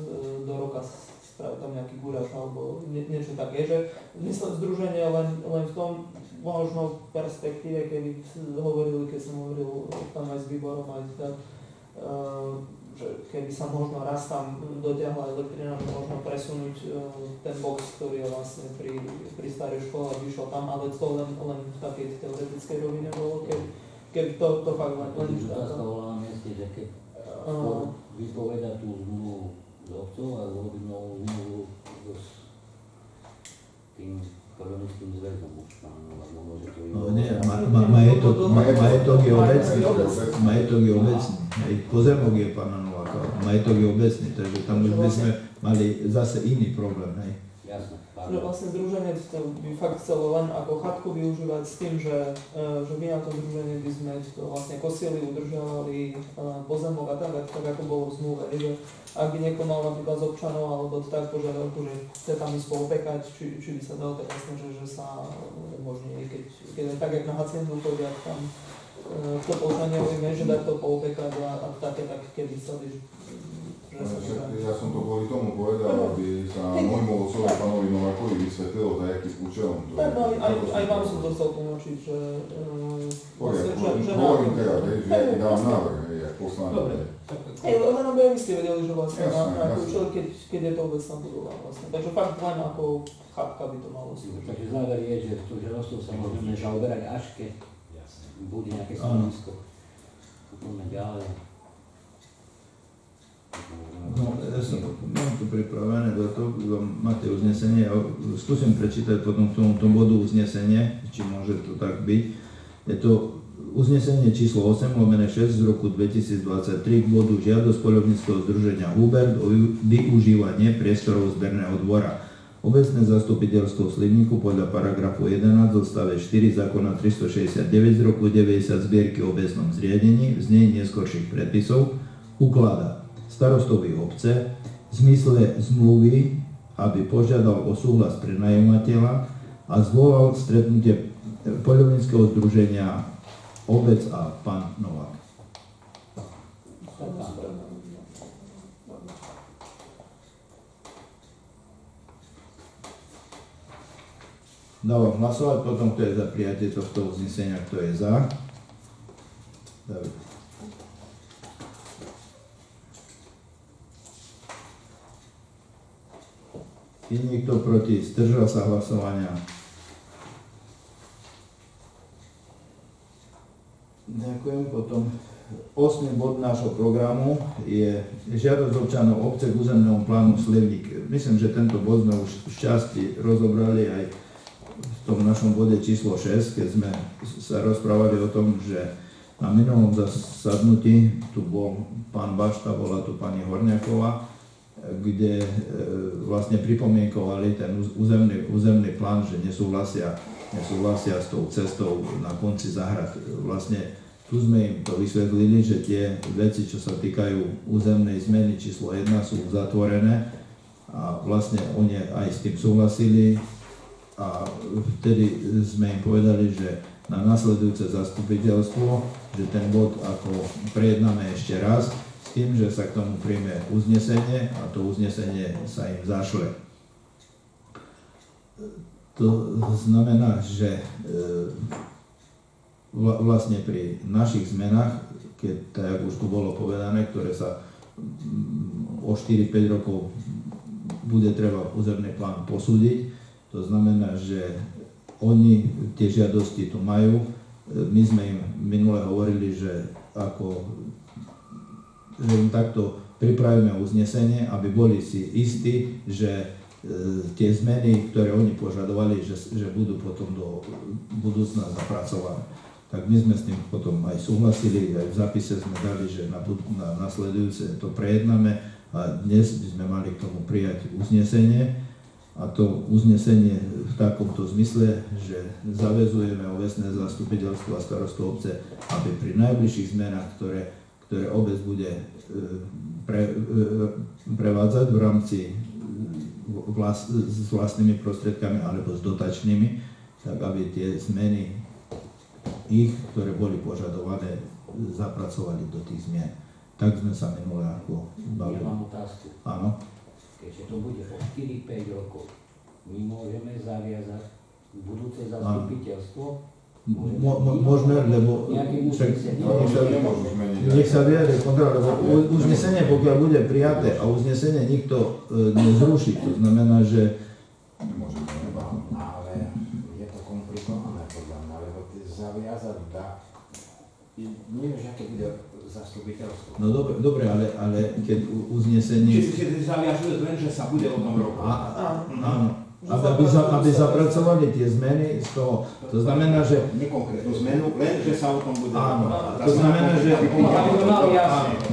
do roka spraviť tam nejaký guráš alebo niečo také, že myslím združenie len v tom možno perspektíve, keby hovorili, keď som hovoril tam aj s výborom, aj tak, že keby sa možno raz tam dotiahla elektrina, že možno presunúť ten box, ktorý je vlastne pri starej škole, aby išiel tam, ale to len v takej teoretickej rovine bolo, keby to fakt len otázka bola na mieste, že keď vypoveda tú zmluvu s obcov a urobiť novú zmluvu s tým poľovníckym zväzom už možno, že to je... No nie, majetok je obecný, pozemok je pána Nováka, majetok je obecný, takže tam už by sme mali zase iný problém, hej. Jasné. Že vlastne združenie by fakt chcelo len ako chatku využívať s tým, že my na to združenie by sme to vlastne kosili, udržiavali pozemok a tak ako bolo v zmluve. Že ak by niekto mal napríklad z občanov alebo tak požiadavku, že chce tam ísť poopekať, či by sa dalo, tak vlastne, že sa umožní, keď tak, jak na haciendu chodia tam to používanie hovoríme, že dať to poopekať a také, tak kedy sa Ja som to kvôli tomu povedal, aby sa môjmu otcovi, pánovi Novákovi, vysvetlilo, za akým účelom to je. Tak, aj vám som to chcel tlmočiť, že... Hovorím teraz, že ja ti dám návrh, jak poslanec. Dobre. Len aby aj vy ste vedeli, že vlastne na aký účel, keď je to obecná budova vlastne. Takže fakt len ako chatka by to malo slúžiť. Takže záver je, že tú želostou sa môžeme zaoberať, až keď bude nejaké stanovisko. Poďme ďalej. No, ja mám tu pripravené do toho, máte uznesenie, ja skúsim prečítať potom k tomuto bodu uznesenie, či môže to tak byť. Je to uznesenie číslo 8/6 z roku 2023 k bodu žiadosť poľovníckeho združenia Hubert o využívanie priestorov zberného dvora. Obecné zastupiteľstvo Slivníku podľa paragrafu 11 odstave 4 zákona 369 z roku 90 zbierky o obecnom zriadení v znení neskorších predpisov ukladá starostovi obce v zmysle zmluvy, aby požiadal o súhlas prenajímateľa a zvolal stretnutie poľovníckeho združenia Obec a pán Novák. Dávam hlasovať potom, kto je za prijatie tohto uznesenia, kto je za. David. Je niekto proti? Zdržal sa hlasovania? Ďakujem. Potom 8. bod nášho programu je žiadosť občanov obce k územnému plánu Slivník. Myslím, že tento bod sme už v časti rozobrali aj v tom našom bode číslo 6, keď sme sa rozprávali o tom, že na minulom zasadnutí tu bol pán Bašta, bola tu pani Horňáková, kde vlastne pripomienkovali ten územný plán, že nesúhlasia s tou cestou na konci záhrad. Vlastne tu sme im to vysvetlili, že tie veci, čo sa týkajú územnej zmeny číslo 1, sú zatvorené a vlastne oni aj s tým súhlasili a vtedy sme im povedali, že na nasledujúce zastupiteľstvo, že ten bod ako prejednáme ešte raz, s tým, že sa k tomu príjme uznesenie a to uznesenie sa im zašle. To znamená, že vlastne pri našich zmenách, keď tak už tu bolo povedané, ktoré sa o 4-5 rokov bude treba územný plán posúdiť, to znamená, že oni tie žiadosti tu majú. My sme im minule hovorili, že im takto pripravíme uznesenie, aby boli si istí, že tie zmeny, ktoré oni požadovali, že budú potom do budúcna zapracované. Tak my sme s tým potom aj súhlasili, aj v zapise sme dali, že na nasledujúce to prejednáme a dnes by sme mali k tomu prijať uznesenie. A to uznesenie v takomto zmysle, že zaväzujeme obecné zastupiteľstvo a starostu obce, aby pri najbližších zmenách, ktoré obec bude prevádzať v rámci s vlastnými prostriedkami alebo s dotačnými, tak aby tie zmeny ich, ktoré boli požadované, zapracovali do tých zmien. Tak sme sa minule ako bavili. Ja mám otázku. Áno. Keďže to bude o 4-5 rokov, my môžeme zaviazať budúce zastupiteľstvo? Môžeme, lebo nech sa vyjadri kontrola, lebo uznesenie, pokiaľ bude prijaté a uznesenie nikto nezruší, to znamená, že ale je to komplikované podľa mňa, lebo ty zaviazať dá, nevieš, aké bude zastupiteľstvo. No dobre, ale keď uznesenie... Čiže ty zaviažuješ len, že sa bude o tom roku. Áno. Aby zapracovali tie zmeny z toho. To znamená, že... Nekonkrétnu zmenu, len, že sa o tom bude... Áno. To znamená, že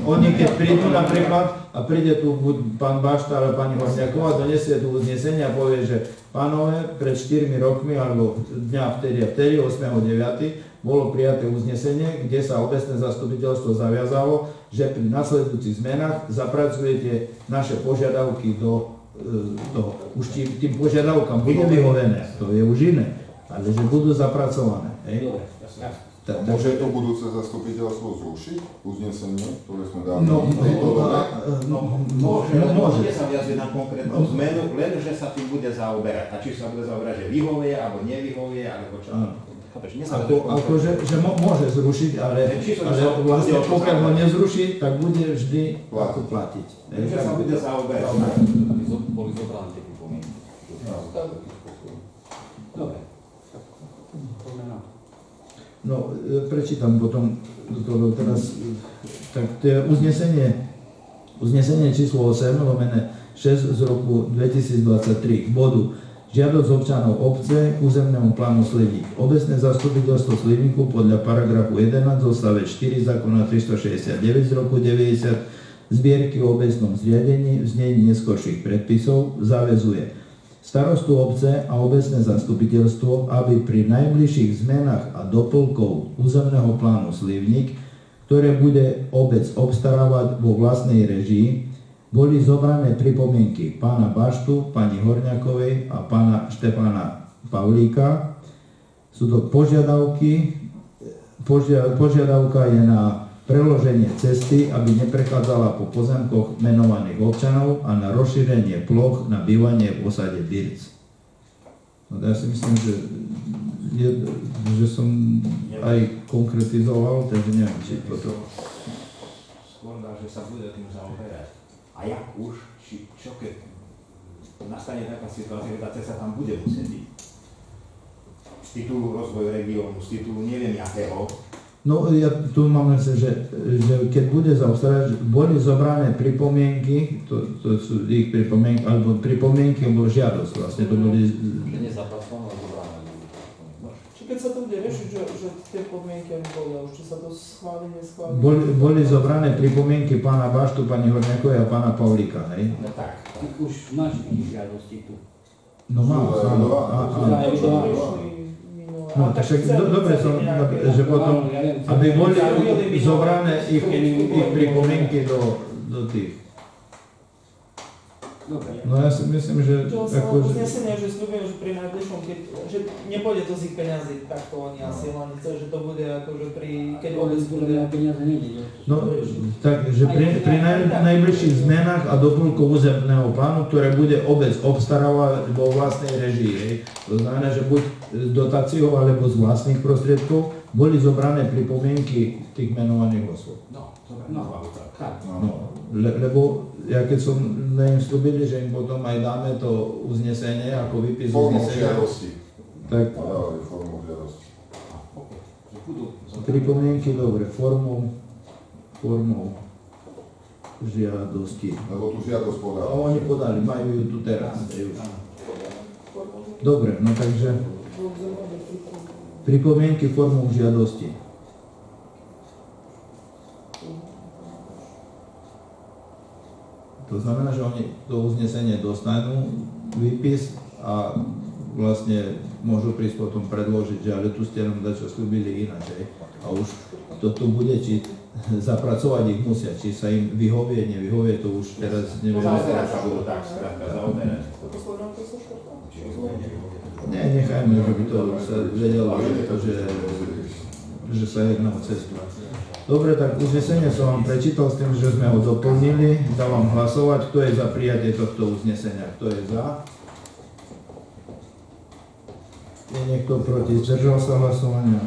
oni keď prídu napríklad a príde tu buď pán Bašta alebo pani Horniaková, donesie tu uznesenie a povie, že pánové, pred 4 rokmi alebo dňa vtedy a vtedy, 8.9. bolo prijaté uznesenie, kde sa obecné zastupiteľstvo zaviazalo, že pri nasledujúcich zmenách zapracujete naše požiadavky do toho. Už tým požiadavkám bude vyhovené, to je už iné, ale že budú zapracované. Môže to budúce zastupiteľstvo zrušiť uznesenie, ktoré sme dali? Môže sa viazať na konkrétnu zmenu, len že sa tým bude zaoberať. A či sa bude zaoberať, že vyhovuje, alebo nevyhovuje, alebo čo. Že môže zrušiť, ale vlastne pokiaľ ho nezruší, tak bude vždy platiť. Že sa bude zaoberať. Boli zobrané tie pripomienky. Dobre. No, prečítam potom teraz, tak to je uznesenie číslo 8/6 z roku 2023 k bodu žiadosť občanov obce k územnému plánu Slivník. Obecné zastupiteľstvo Slivníku podľa paragrafu 11 odstavec 4 zákona 369 z roku 90 zbierky o obecnom zriadení v znení neskorších predpisov zaväzuje starostu obce a obecné zastupiteľstvo, aby pri najbližších zmenách a doplnkov územného plánu Slivník, ktoré bude obec obstarávať vo vlastnej režii, boli zobrané pripomienky pána Baštu, pani Horniakovej a pána Štefana Pavlíka. Sú to požiadavka je na preloženie cesty, aby neprechádzala po pozemkoch menovaných občanov a na rozšírenie ploch na bývanie v osade Birc. No, ja si myslím, že som aj konkretizoval, takže neviem, či toto... Skôr dá, že sa bude tým zaoberať. A jak už, čo keď nastane taká situácia, že tá cesta tam bude musieť byť. Z titulu rozvoju regiónu, z titulu neviem jakého. No ja tu mám len, že keď bude zaobstarať, boli zobrané pripomienky, to sú ich pripomienky, alebo pripomienky, alebo žiadosť vlastne, to boli... Že nezapracované zobrané. Či keď sa to bude riešiť, že tie podmienky boli, už či sa to schváli, neschváli? Boli zobrané pripomienky pána Baštu, pani Horniakovej a pána Pavlíka, hej? No tak, ty už máš ich žiadosti tu. No mám, áno. No, tak dobre som, že potom, aby boli zobrané ich pripomienky do tých. Dobre. No ja si myslím, že Čo sa akože... uznesenie, že sľubujem, že pri najbližšom, že nepôjde to z ich peňazí, takto oni asi len chceli, že to bude akože keď vôbec bude... Peniaze nejde. No, takže pri najbližších zmenách a doplnkou územného plánu, ktoré bude obec obstarávať vo vlastnej režii, hej. To znamená, že buď s dotáciou alebo z vlastných prostriedkov boli zobrané pripomienky tých menovaných osôb. No, dobre, no, tak. No, lebo ja keď som im slúbili, že im potom aj dáme to uznesenie, ako výpis Formou uznesenia, žiadosti. tak Dávali formou žiadosti. Že budú pripomienky, dobre, formou žiadosti. Lebo tú žiadosť A podali. oni podali, majú ju tu teraz. Už. Dobre, no takže pripomienky formou žiadosti. To znamená, že oni to uznesenie dostanú, výpis a vlastne môžu prísť potom predložiť, že ale tu ste nám dačo slúbili ináč. A už to tu bude, či zapracovať ich musia, či sa im vyhovie, nevyhovie, to už teraz nevieme. zaoberať sa budú tak, skrátka, zaoberať. Nie, nechajme, že by to sa vedelo, že sa jedná o cestu. Dobre, tak uznesenie som vám prečítal s tým, že sme ho doplnili. Dávam hlasovať, kto je za prijatie tohto uznesenia. Kto je za? Je niekto proti? Zdržal sa hlasovania?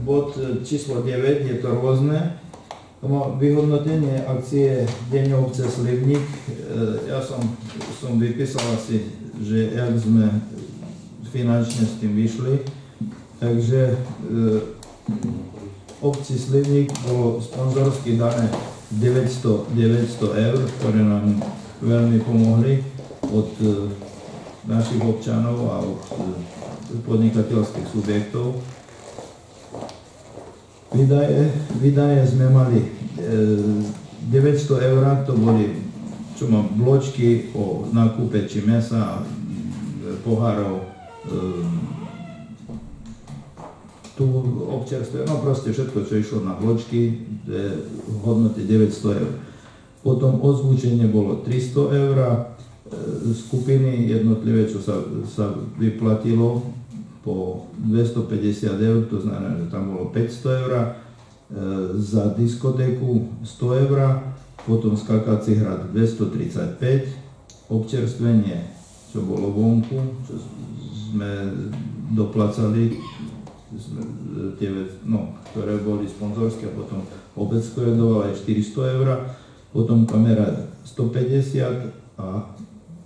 Bod číslo 9 je to rôzne. Vyhodnotenie akcie Deň obce Slivník. Ja som vypísal asi, že jak sme finančne s tým vyšli. Takže obci Slivník bolo sponzorsky dané 900 eur, ktoré nám veľmi pomohli od našich občanov a od podnikateľských subjektov. Výdaje sme mali 900 eur, to boli, čo mám, bločky o nákupe či mesa, pohárov, tu občerstve, no proste všetko, čo išlo na bločky, v hodnote 900 eur. Potom ozvučenie bolo 300 eur, skupiny jednotlivé, čo sa vyplatilo, po 250 eur, to znamená, že tam bolo 500 eur, za diskotéku 100 eur, potom skakací hrad 235, občerstvenie, čo bolo vonku, čo sme doplacali, ktoré boli sponzorské, a potom obec koredovala aj 400 eur, potom kamera 150 a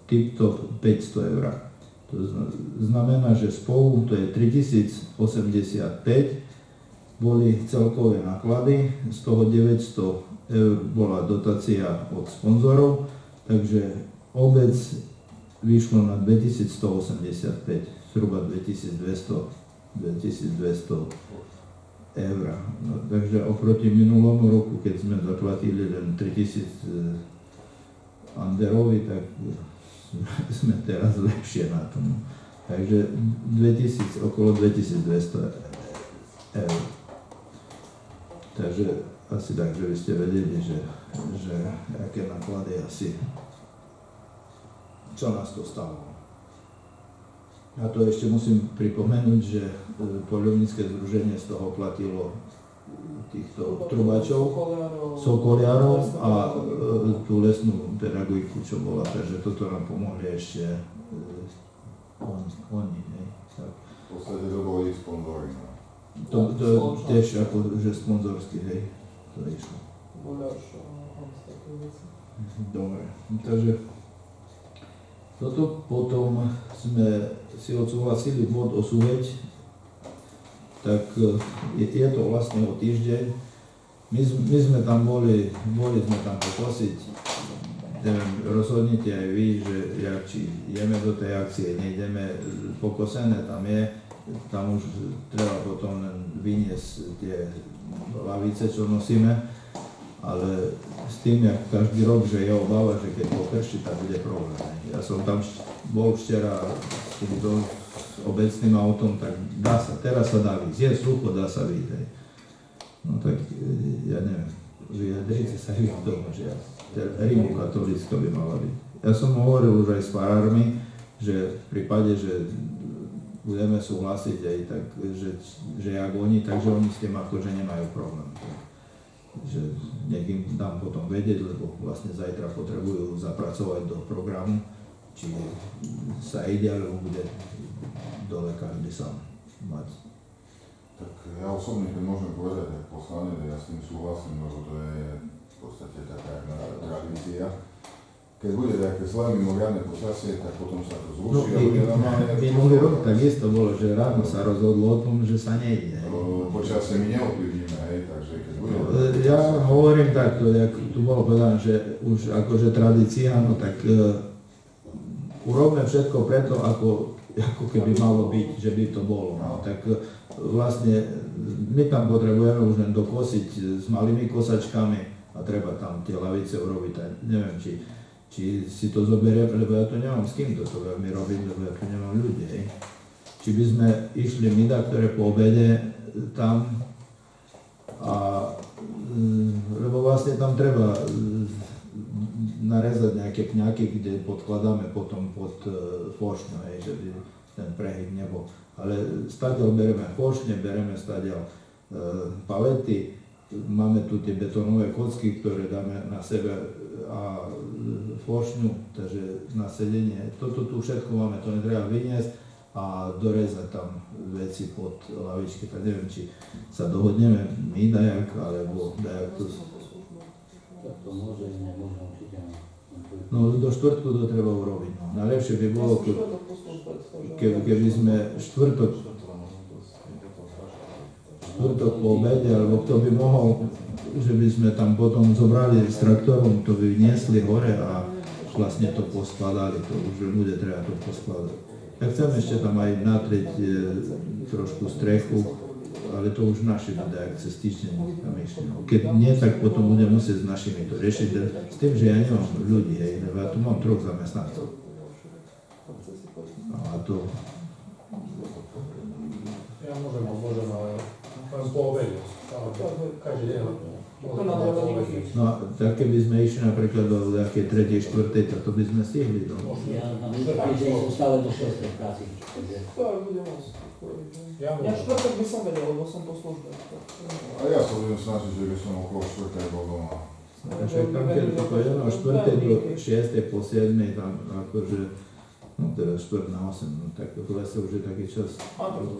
TikTok 500 eur. To znamená, že spolu to je 3085, boli celkové náklady, z toho 900 eur bola dotácia od sponzorov, takže obec vyšlo na 2185, zhruba 2200 eur. No, takže oproti minulomu roku, keď sme zaplatili len 3000 Anderovi, tak sme teraz lepšie na tom. Takže okolo 2200 eur. Takže asi tak, že by ste vedeli, že aké náklady asi, čo nás to stalo. A to ešte musím pripomenúť, že poľovnícke združenie z toho platilo týchto trubačov, sokoliarov a tú lesnú pedagogiku, čo bola, takže toto nám pomohli ešte oni, hej. Tak. V podstate to boli sponzory. To tiež ako, že sponzorsky, hej, to išlo. Dobre, takže toto potom sme si odsúhlasili bod o súveď, tak je to vlastne o týždeň. My sme tam boli sme tam pokosiť, neviem, rozhodnite aj vy, že či ideme do tej akcie, nejdeme, pokosené tam je, tam už treba potom len vyniesť tie lavice, čo nosíme, ale s tým, jak každý rok, že je obava, že keď pokrší, tak bude problém. Ja som tam bol včera s obecným autom, tak teraz sa dá výjsť. Je sucho, dá sa výjsť. Hej. No tak, ja neviem, vyjadrite sa vy k tomu, že rímokatolícka by mala byť. Ja som hovoril už aj s farármi, že v prípade, že budeme súhlasiť aj tak, že jak oni, takže oni s tým akože nemajú problém. Že nech im dám potom vedieť, lebo vlastne zajtra potrebujú zapracovať do programu, či sa ide, alebo bude dole každý sám mať. Tak ja osobne, keď môžem povedať, tak poslanec, ja s tým súhlasím, lebo to je v podstate taká tradícia. Keď bude také slabé mimoriadne počasie, tak potom sa to zruší a bude normálne... Minulý rok takisto bolo, že ráno sa rozhodlo o tom, že sa nejde. Počasie my neovplyvníme, hej, takže keď bude... Ja hovorím takto, jak tu bolo povedané, že už akože tradícia, no tak urobme všetko preto, ako keby malo byť, že by to bolo. No, tak vlastne my tam potrebujeme už len dokosiť s malými kosačkami a treba tam tie lavice urobiť. Neviem, či si to zoberiem, lebo ja to nemám s kým toto veľmi robiť, lebo ja tu nemám ľudí. Hej. Či by sme išli my ktoré po obede tam, lebo vlastne tam treba narezať nejaké pňaky, kde podkladáme potom pod foršňu, že by ten prehyb nebol. Ale stadiaľ bereme foršne, bereme stadiaľ palety, máme tu tie betónové kocky, ktoré dáme na sebe a foršňu, takže na sedenie. Toto tu všetko máme, to netreba vyniesť a dorezať tam veci pod lavičky. Tak neviem, či sa dohodneme my dajak, alebo dajak to... Tak to môže, nemôže určite. No do štvrtku to treba urobiť. No. Najlepšie by bolo, keby sme štvrtok po obede, alebo kto by mohol, že by sme tam potom zobrali s traktorom, to by vniesli hore a vlastne to poskladali, to už bude treba to poskladať. Ja chcem ešte tam aj natrieť trošku strechu, ale to už naši ľudia, ak cez týždeň tam išli. Keď nie, tak potom budem musieť s našimi to riešiť, s tým, že ja nemám ľudí, hej, lebo ja tu mám 3 zamestnancov. No a to... Ja môžem, ale len po obede. Každý deň. No a tak keby sme išli napríklad do nejakej 3., 4., tak to by sme stihli. No. Ja na že som stále do 6. práci. Ja štvrtok by som vedel, lebo som po službe. A ja sa budem snažiť, že by som okolo 4. bol doma. Však tam, keď to pojedeme od 4. do 6. po 7. tam akože, no teda 4 na 8, no tak v lese už je taký čas.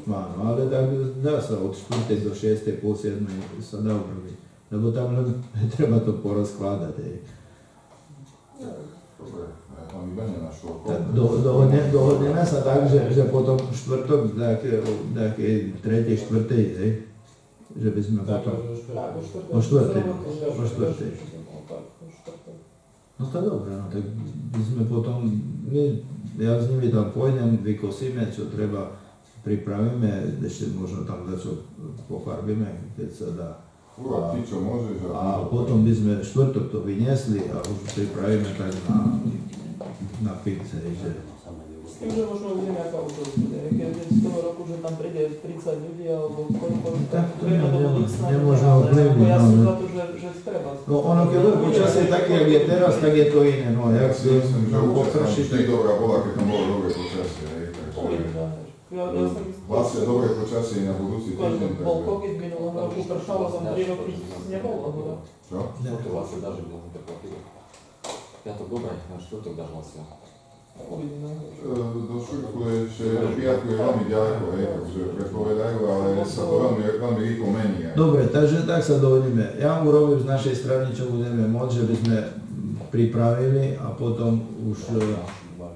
Má, no ale tak dá sa od 4. do 6. po 7. sa dá urobiť. Lebo tam treba to porozkladať, hej. Dobre, ja tam vybene našu okolo. Dohodneme sa tak, že potom štvrtok nejakej 3., 4., hej. Že by sme potom... O 4. No to je dobré, no tak by sme potom... Ja s nimi tam pôjdem, vykosíme, čo treba, pripravíme, ešte možno tam niečo pofarbíme, keď sa dá. Ty, čo môžeš. A potom by sme štvrtok to vyniesli a už pripravíme tak na pizze, že... S tým, že možno uvidíme, aká už bude. Keď je z toho roku, že tam príde 30 ľudí, alebo koľko... Tak to nemôžno ovplyvniť. Ja som za to, že treba. No ono, keď je počasie také, jak je teraz, tak je to iné. No, ja si myslím, že určite tam vždy dobrá bola, keď tam bolo dobré počasie. Vlastne dobré počasie na budúci týždeň. Bol COVID minulého roku, pršalo som 3 roky, nebolo voda. Čo? To vlastne dáš, že bolo teplotilo. Ja to dobre, na štvrtok dáš vlastne. Do štvrtku ešte, do piatku je veľmi ďaleko, hej, takže predpovedajú, ale sa to veľmi rýchlo mení. Dobre, takže tak sa dohodneme. Ja urobím z našej strany, čo budeme môcť, že by sme pripravili a potom už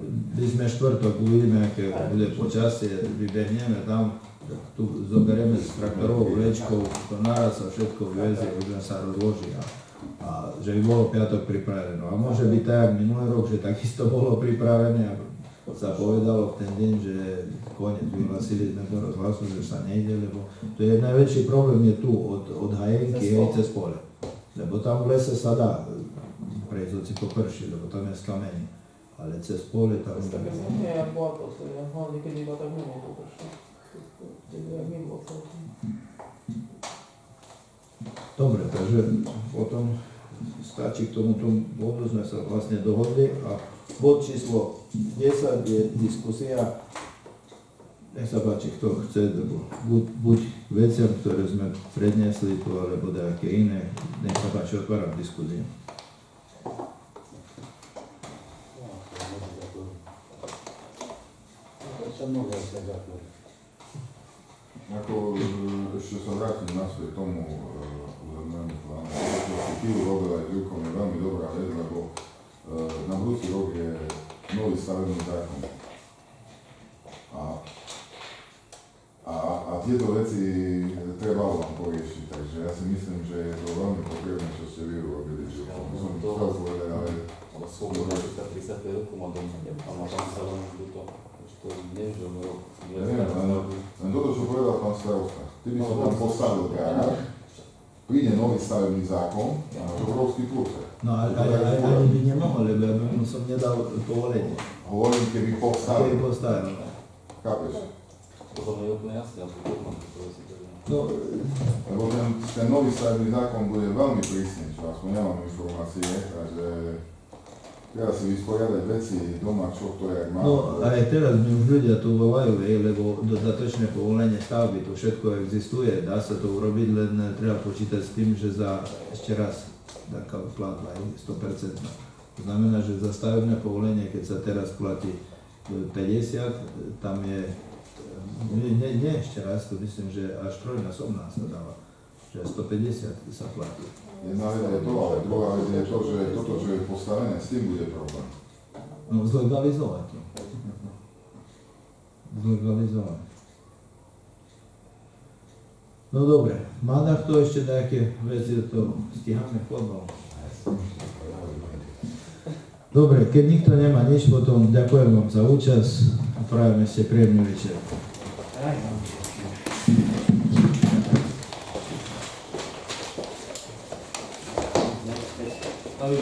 by sme štvrtok uvidíme, aké bude počasie, vybehneme tam, tu zoberieme s traktorovou vlečkou, to naraz sa všetko vyvezie, už sa rozloží a že by bolo piatok pripravené. A môže byť tak, jak minulý rok, že takisto bolo pripravené a sa povedalo v ten deň, že koniec, vyhlasili sme do rozhlasu, že sa nejde, lebo to je najväčší problém je tu od Hajenky cez pole. Lebo tam v lese sa dá prejsť, hoci poprší, lebo tam je skamení. ale cez pole tam... Také zmeny, jak bola to, hlavne keď iba tak mimo popršne. Jak mimo celkom. Dobre, takže potom stačí k tomuto bodu, sme sa vlastne dohodli a bod číslo 10 je diskusia. Nech sa páči, kto chce, buď veciam, ktoré sme predniesli tu, alebo nejaké iné. Nech sa páči, otváram diskusiu. Ako ešte sa vrátim naspäť tomu územnému plánu. To si chvíľu robil aj s Jurkom, je veľmi dobrá vec, lebo na budúci rok je nový stavebný zákon. A tieto veci treba vám poriešiť, takže ja si myslím, že je to veľmi potrebné, čo ste vy urobili. Som chcel povedať, ale... Ale svobodná 30 roku má doma, a má tam sa len túto, to neviem, že rok. Ja neviem, len toto, čo povedal pán starosta. Ty by som tam postavil garáž, príde nový stavebný zákon a máš obrovský prúser. No ale by nemohol, lebo ja by mu som nedal povolenie. Hovorím, keby postavil. Keby postavil. Chápeš? Potom je úplne jasné, ale to si to No, lebo ten nový stavebný zákon bude veľmi prísny, čo aspoň nemám informácie, takže treba si vysporiadať veci doma, čo ktoré ak má. no aj teraz mi už ľudia tu volajú, lebo dodatočné povolenie stavby, to všetko existuje, dá sa to urobiť, len treba počítať s tým, že za ešte raz taká platba je 100%. To znamená, že za stavebné povolenie, keď sa teraz platí 50, tam je, nie ešte raz, to myslím, že až trojnásobná sa dáva, že 150 sa platí. Jedna vec je to, ale druhá vec je to, že toto, čo je postavené, s tým bude problém. No zlegalizovať to. Zlegalizovať. No dobre, má na to ešte nejaké veci, to stíhame chodbou. Dobre, keď nikto nemá nič, potom ďakujem vám za účasť a prajem ešte príjemný večer. Ale